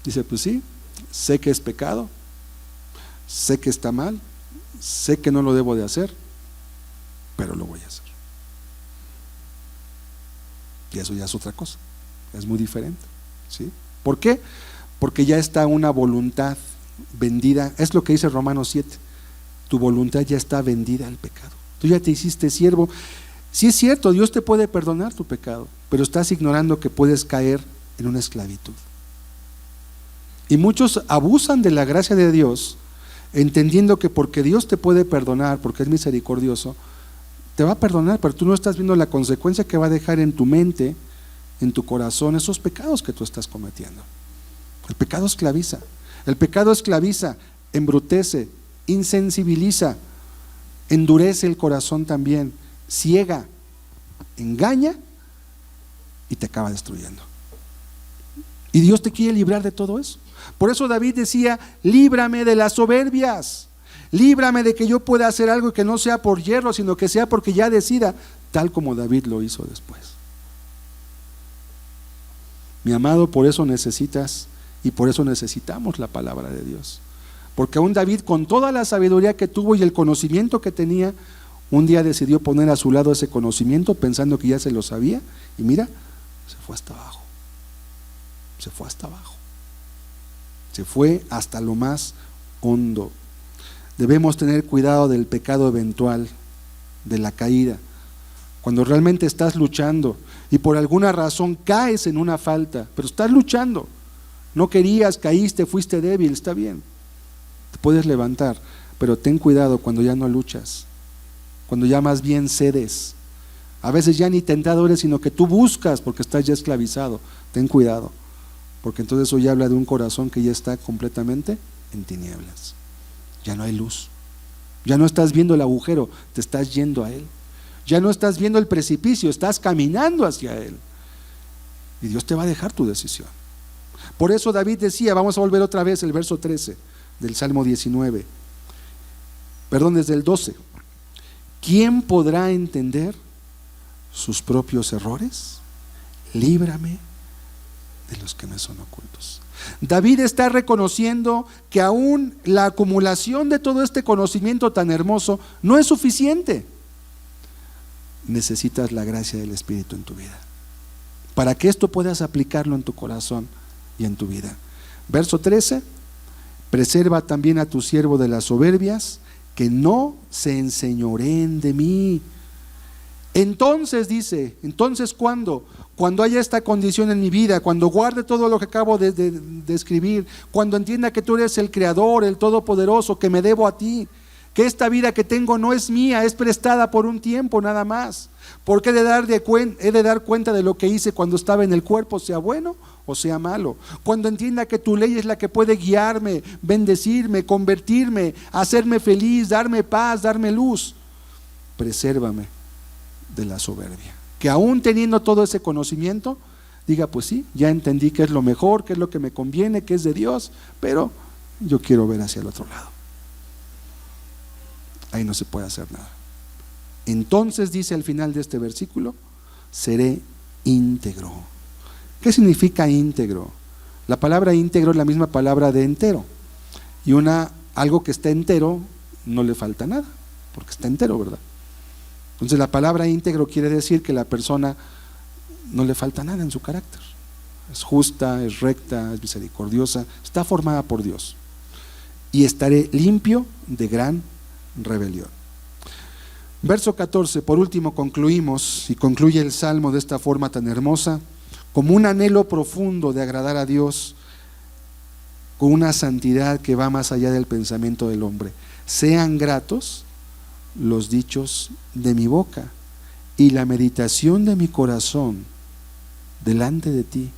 dice: pues sí, sé que es pecado, sé que está mal, sé que no lo debo de hacer, pero lo voy a hacer. Y eso ya es otra cosa, es muy diferente, ¿sí? ¿Por qué? Porque ya está una voluntad vendida. Es lo que dice Romanos 7: tu voluntad ya está vendida al pecado. Tú ya te hiciste siervo. Sí es cierto, Dios te puede perdonar tu pecado, pero estás ignorando que puedes caer en una esclavitud. Y muchos abusan de la gracia de Dios, entendiendo que porque Dios te puede perdonar, porque es misericordioso, te va a perdonar, pero tú no estás viendo la consecuencia que va a dejar en tu mente, en tu corazón, esos pecados que tú estás cometiendo. El pecado esclaviza. El pecado esclaviza, embrutece, insensibiliza, endurece el corazón también, ciega, engaña y te acaba destruyendo. Y Dios te quiere librar de todo eso. Por eso David decía: líbrame de las soberbias, líbrame de que yo pueda hacer algo que no sea por hierro, sino que sea porque ya decida, tal como David lo hizo después. Mi amado, por eso necesitas y por eso necesitamos la palabra de Dios. Porque aún David, con toda la sabiduría que tuvo y el conocimiento que tenía, un día decidió poner a su lado ese conocimiento pensando que ya se lo sabía, y mira, se fue hasta abajo. Se fue hasta abajo. Se fue hasta lo más hondo. Debemos tener cuidado del pecado eventual, de la caída. Cuando realmente estás luchando y por alguna razón caes en una falta, pero estás luchando, no querías, caíste, fuiste débil, está bien, te puedes levantar, pero ten cuidado cuando ya no luchas, cuando ya más bien cedes. A veces ya ni tentado eres, sino que tú buscas porque estás ya esclavizado. Ten cuidado, porque entonces eso ya habla de un corazón que ya está completamente en tinieblas. ya no hay luz. Ya no estás viendo el agujero, te estás yendo a Él. Ya no estás viendo el precipicio, estás caminando hacia Él. Y Dios te va a dejar tu decisión. Por eso David decía, vamos a volver otra vez el verso 13 del Salmo 19. Perdón, desde el 12. ¿Quién podrá entender sus propios errores? Líbrame de los que me son ocultos. David está reconociendo que aún la acumulación de todo este conocimiento tan hermoso no es suficiente. Necesitas la gracia del Espíritu en tu vida, para que esto puedas aplicarlo en tu corazón y en tu vida. Verso 13, preserva también a tu siervo de las soberbias, que no se enseñoreen de mí. Entonces dice, entonces ¿cuándo? Cuando haya esta condición en mi vida, cuando guarde todo lo que acabo de escribir, cuando entienda que tú eres el Creador, el Todopoderoso, que me debo a ti, que esta vida que tengo no es mía, es prestada por un tiempo nada más, porque he de dar cuenta de lo que hice cuando estaba en el cuerpo, sea bueno o sea malo. Cuando entienda que tu ley es la que puede guiarme, bendecirme, convertirme, hacerme feliz, darme paz, darme luz, presérvame de la soberbia. Que aún teniendo todo ese conocimiento, diga, pues sí, ya entendí qué es lo mejor, qué es lo que me conviene, qué es de Dios, pero yo quiero ver hacia el otro lado. Ahí no se puede hacer nada. Entonces dice al final de este versículo, seré íntegro. ¿Qué significa íntegro? La palabra íntegro es la misma palabra de entero. Y algo que está entero no le falta nada, porque está entero, ¿verdad? Entonces la palabra íntegro quiere decir que la persona no le falta nada en su carácter. Es justa, es recta, es misericordiosa, está formada por Dios. Y estaré limpio de gran rebelión. Verso 14, por último concluimos, y concluye el Salmo de esta forma tan hermosa, como un anhelo profundo de agradar a Dios, con una santidad que va más allá del pensamiento del hombre. Sean gratos los dichos de mi boca y la meditación de mi corazón delante de ti.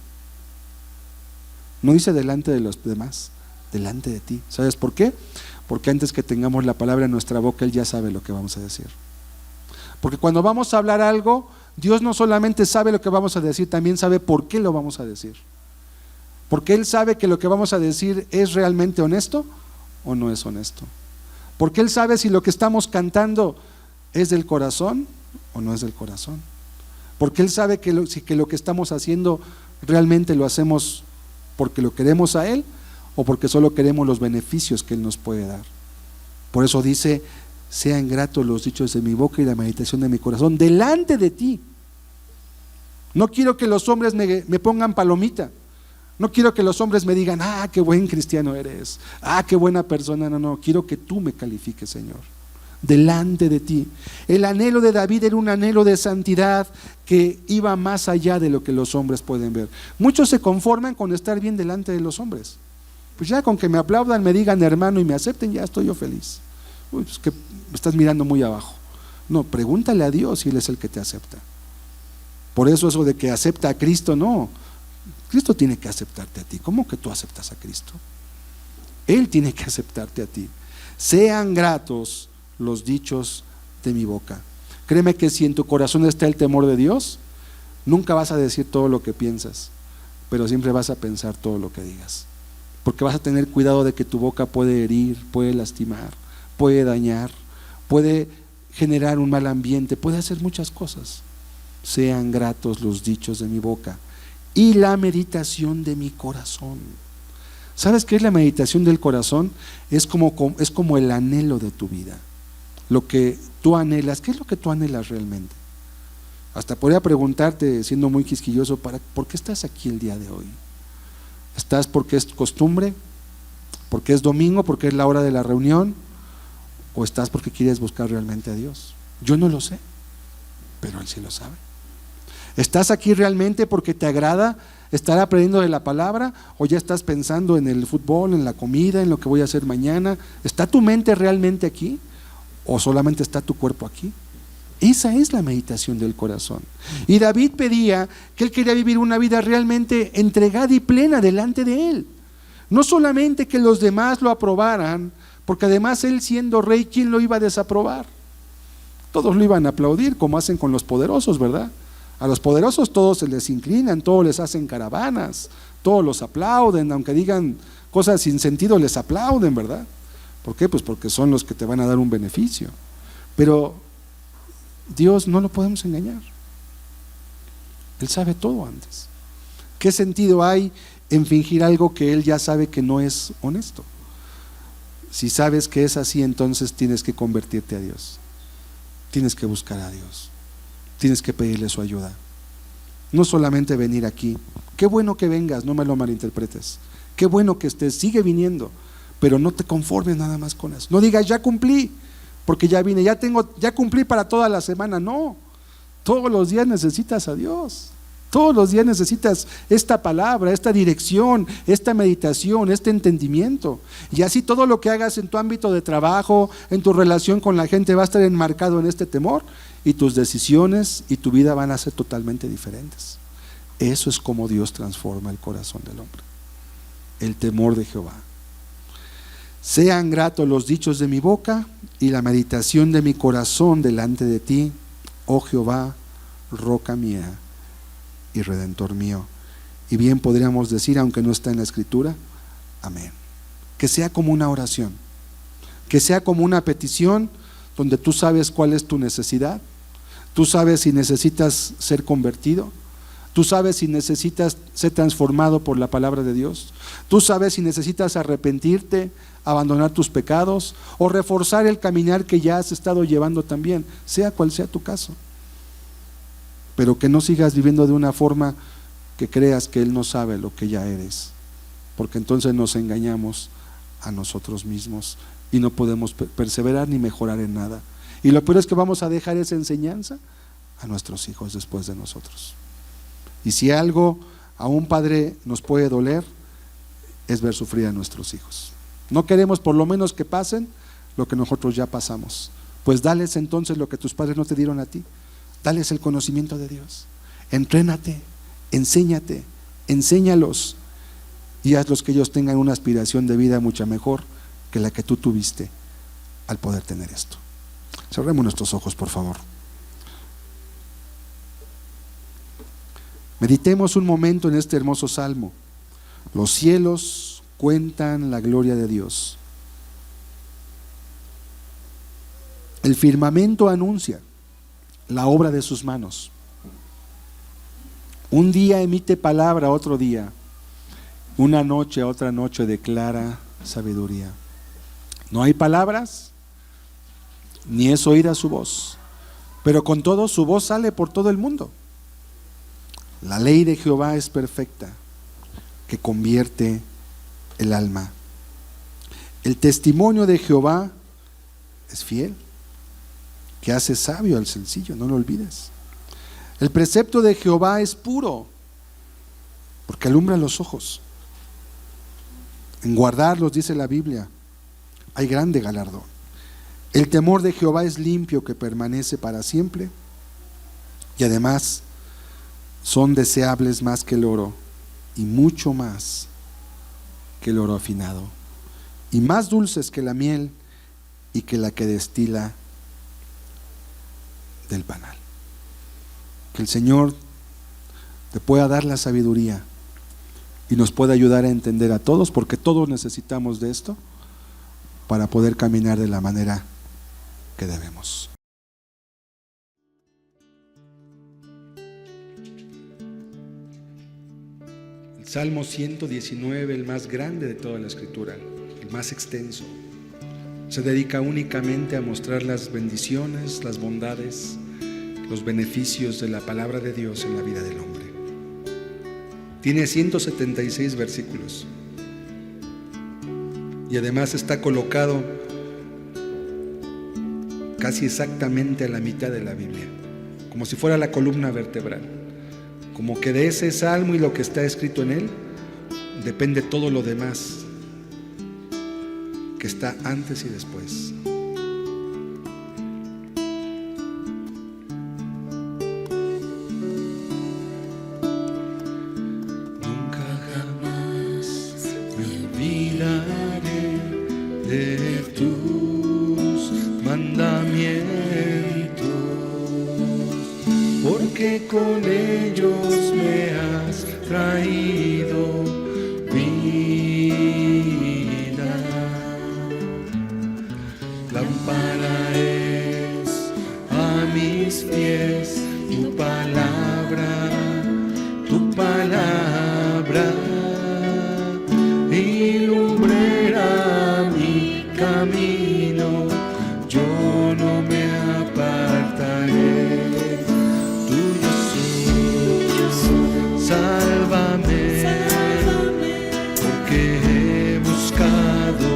No dice delante de los demás, delante de ti. ¿Sabes por qué? Porque antes que tengamos la palabra en nuestra boca, Él ya sabe lo que vamos a decir. Porque cuando vamos a hablar algo, Dios no solamente sabe lo que vamos a decir, también sabe por qué lo vamos a decir. Porque Él sabe que lo que vamos a decir es realmente honesto o no es honesto. Porque Él sabe si lo que estamos cantando es del corazón o no es del corazón. Porque Él sabe que lo que estamos haciendo realmente lo hacemos porque lo queremos a Él o porque solo queremos los beneficios que Él nos puede dar. Por eso dice, sean gratos los dichos de mi boca y la meditación de mi corazón delante de ti. No quiero que los hombres me pongan palomita. No quiero que los hombres me digan, qué buen cristiano eres, qué buena persona. No, quiero que tú me califiques, Señor, delante de ti. El anhelo de David era un anhelo de santidad que iba más allá de lo que los hombres pueden ver. Muchos se conforman con estar bien delante de los hombres. Pues ya con que me aplaudan, me digan hermano y me acepten, ya estoy yo feliz. Pues que me estás mirando muy abajo. No, pregúntale a Dios si Él es el que te acepta. Por eso de que acepta a Cristo, no. Cristo tiene que aceptarte a ti. ¿Cómo que tú aceptas a Cristo? Él tiene que aceptarte a ti. Sean gratos los dichos de mi boca. Créeme que si en tu corazón está el temor de Dios, nunca vas a decir todo lo que piensas, pero siempre vas a pensar todo lo que digas. Porque vas a tener cuidado de que tu boca puede herir, puede lastimar, puede dañar, puede generar un mal ambiente, puede hacer muchas cosas. Sean gratos los dichos de mi boca y la meditación de mi corazón. ¿Sabes qué es la meditación del corazón? Es como el anhelo de tu vida. Lo que tú anhelas, ¿qué es lo que tú anhelas realmente? Hasta podría preguntarte, siendo muy quisquilloso, ¿por qué estás aquí el día de hoy? ¿Estás porque es costumbre? ¿Porque es domingo? ¿Porque es la hora de la reunión? ¿O estás porque quieres buscar realmente a Dios? Yo no lo sé, pero Él sí lo sabe. ¿Estás aquí realmente porque te agrada estar aprendiendo de la palabra? ¿O ya estás pensando en el fútbol, en la comida, en lo que voy a hacer mañana? ¿Está tu mente realmente aquí? ¿O solamente está tu cuerpo aquí? Esa es la meditación del corazón. Y David pedía que él quería vivir una vida realmente entregada y plena delante de Él. No solamente que los demás lo aprobaran porque además él siendo rey, ¿quién lo iba a desaprobar? Todos lo iban a aplaudir, como hacen con los poderosos, ¿verdad? A los poderosos todos se les inclinan, todos les hacen caravanas, todos los aplauden, aunque digan cosas sin sentido, les aplauden, ¿verdad? ¿Por qué? Pues porque son los que te van a dar un beneficio. Pero Dios no lo podemos engañar. Él sabe todo antes. ¿Qué sentido hay en fingir algo que Él ya sabe que no es honesto? Si sabes que es así, entonces tienes que convertirte a Dios. Tienes que buscar a Dios. Tienes que pedirle su ayuda. No solamente venir aquí. Qué bueno que vengas, no me lo malinterpretes. Qué bueno que estés, sigue viniendo, pero no te conformes nada más con eso. No digas, ya cumplí, porque ya vine, ya cumplí para toda la semana. No, todos los días necesitas a Dios. Todos los días necesitas esta palabra, esta dirección, esta meditación, este entendimiento. Y así todo lo que hagas en tu ámbito de trabajo, en tu relación con la gente, va a estar enmarcado en este temor, y tus decisiones y tu vida van a ser totalmente diferentes. Eso es como Dios transforma el corazón del hombre. El temor de Jehová. Sean gratos los dichos de mi boca y la meditación de mi corazón delante de ti, oh Jehová, roca mía y redentor mío. Y bien podríamos decir, aunque no está en la escritura, amén. Que sea como una oración, que sea como una petición donde tú sabes cuál es tu necesidad, tú sabes si necesitas ser convertido, tú sabes si necesitas ser transformado por la palabra de Dios, tú sabes si necesitas arrepentirte, abandonar tus pecados o reforzar el caminar que ya has estado llevando también, sea cual sea tu caso. Pero que no sigas viviendo de una forma que creas que Él no sabe lo que ya eres, porque entonces nos engañamos a nosotros mismos y no podemos perseverar ni mejorar en nada. Y lo peor es que vamos a dejar esa enseñanza a nuestros hijos después de nosotros. Y si algo a un padre nos puede doler, es ver sufrir a nuestros hijos. No queremos por lo menos que pasen lo que nosotros ya pasamos. Pues dales entonces lo que tus padres no te dieron a ti. Dales el conocimiento de Dios. Entrénate, enséñate, enséñalos y hazlos que ellos tengan una aspiración de vida mucho mejor que la que tú tuviste al poder tener esto. Cerremos nuestros ojos, por favor. Meditemos un momento en este hermoso salmo. Los cielos cuentan la gloria de Dios. El firmamento anuncia la obra de sus manos. Un día emite palabra a otro día, una noche a otra noche declara sabiduría. No hay palabras, ni es oída su voz, pero con todo su voz sale por todo el mundo. La ley de Jehová es perfecta, que convierte el alma. El testimonio de Jehová es fiel, que hace sabio al sencillo, no lo olvides. El precepto de Jehová es puro, porque alumbra los ojos. En guardarlos, dice la Biblia, hay grande galardón. El temor de Jehová es limpio, que permanece para siempre, y además son deseables más que el oro, y mucho más que el oro afinado, y más dulces que la miel y que la que destila del panal. Que el Señor te pueda dar la sabiduría y nos pueda ayudar a entender a todos, porque todos necesitamos de esto para poder caminar de la manera que debemos. El Salmo 119, el más grande de toda la Escritura, el más extenso, se dedica únicamente a mostrar las bendiciones, las bondades, los beneficios de la palabra de Dios en la vida del hombre. Tiene 176 versículos y además está colocado casi exactamente a la mitad de la Biblia, como si fuera la columna vertebral, como que de ese salmo y lo que está escrito en él depende todo lo demás que está antes y después. Nunca jamás me olvidaré de tu con ellos me has traído vida. Lámpara es a mis pies tu palabra, y lumbrera mi camino. Yo no me apartaré. Tuyo soy, sálvame, porque he buscado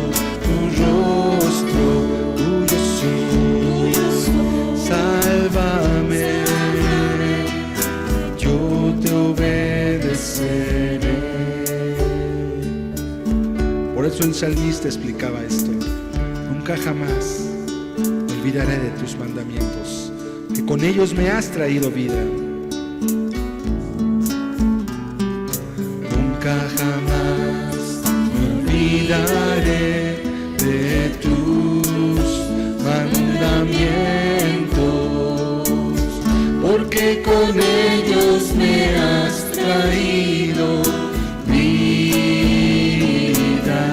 tu rostro. Tuyo soy, sálvame, yo te obedeceré. Por eso el salmista explicaba esto: nunca jamás olvidaré de tus mandamientos, que con ellos me has traído vida. Nunca jamás me olvidaré de tus mandamientos, porque con ellos me has traído vida.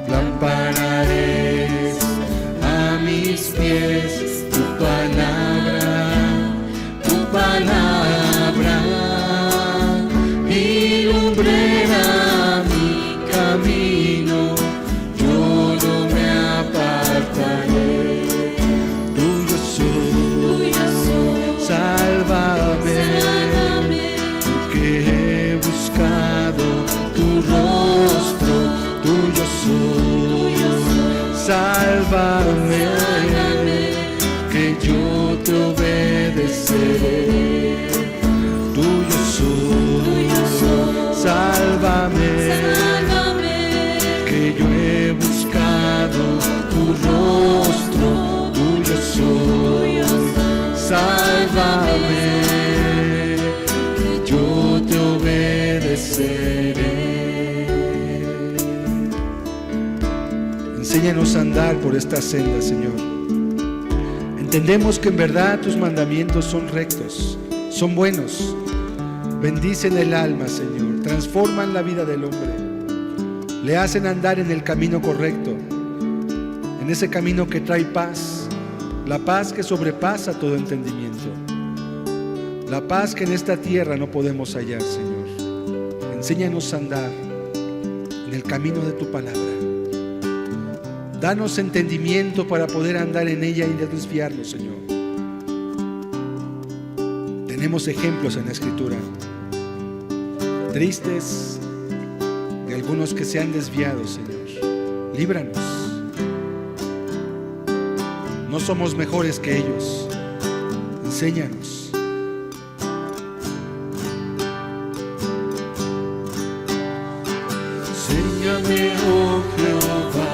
Lámpara es a mis pies tu palabra, y lumbrera mi camino. Yo no me apartaré. Tuyo soy, sálvame, porque he buscado tu rostro. Tuyo soy, sálvame, que yo te obedeceré. Tuyo soy, sálvame, que yo he buscado tu rostro. Tuyo soy, sálvame, que yo te obedeceré. Enséñanos a andar por esta senda, Señor. Entendemos que en verdad tus mandamientos son rectos, son buenos, bendicen el alma, Señor, transforman la vida del hombre, le hacen andar en el camino correcto, en ese camino que trae paz, la paz que sobrepasa todo entendimiento, la paz que en esta tierra no podemos hallar, Señor. Enséñanos a andar en el camino de tu palabra. Danos entendimiento para poder andar en ella y no desviarnos, Señor. Tenemos ejemplos en la Escritura, tristes, de algunos que se han desviado, Señor. Líbranos. No somos mejores que ellos. Enséñanos. Enséñame, oh Jehová,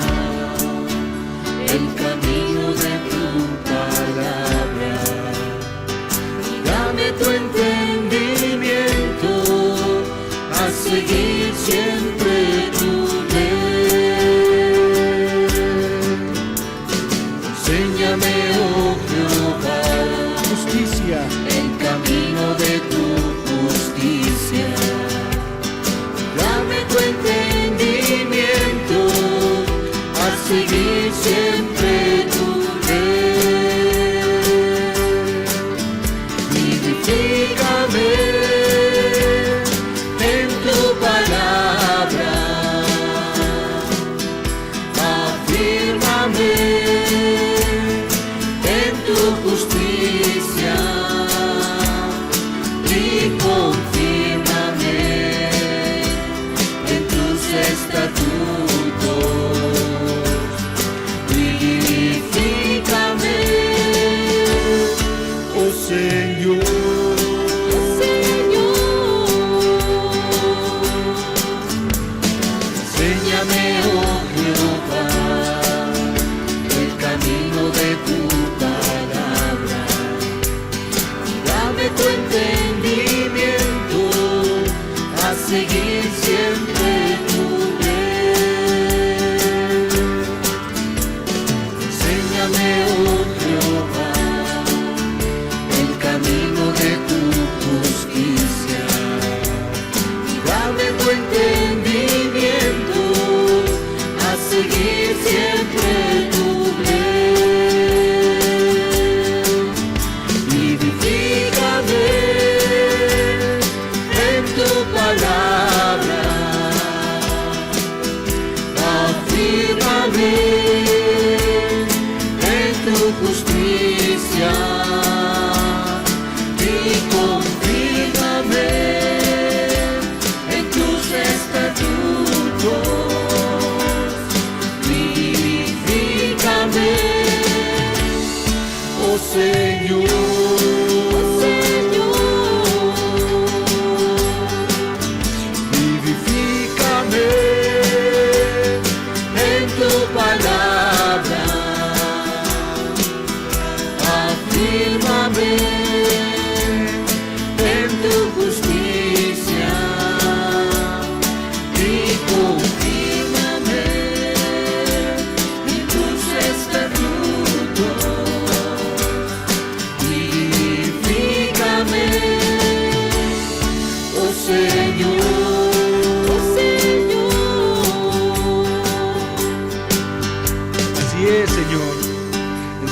el camino de tu palabra, y dame tu entendimiento a seguir siempre tu ley. Enséñame, oh Jehová, justicia, el camino de tu justicia, dame tu entendimiento a seguir siempre tu ley. Vivifica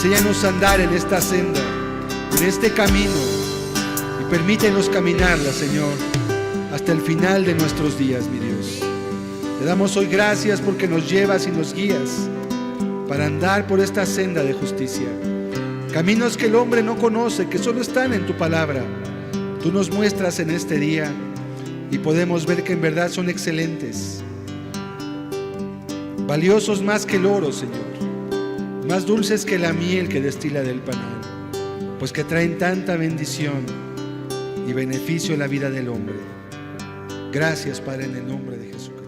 Enséñanos a andar en esta senda, en este camino, y permítenos caminarla, Señor, hasta el final de nuestros días, mi Dios. Te damos hoy gracias porque nos llevas y nos guías para andar por esta senda de justicia. Caminos que el hombre no conoce, que solo están en tu palabra. Tú nos muestras en este día y podemos ver que en verdad son excelentes, valiosos más que el oro, Señor, más dulces que la miel que destila del panal, pues que traen tanta bendición y beneficio en la vida del hombre. Gracias, Padre, en el nombre de Jesús.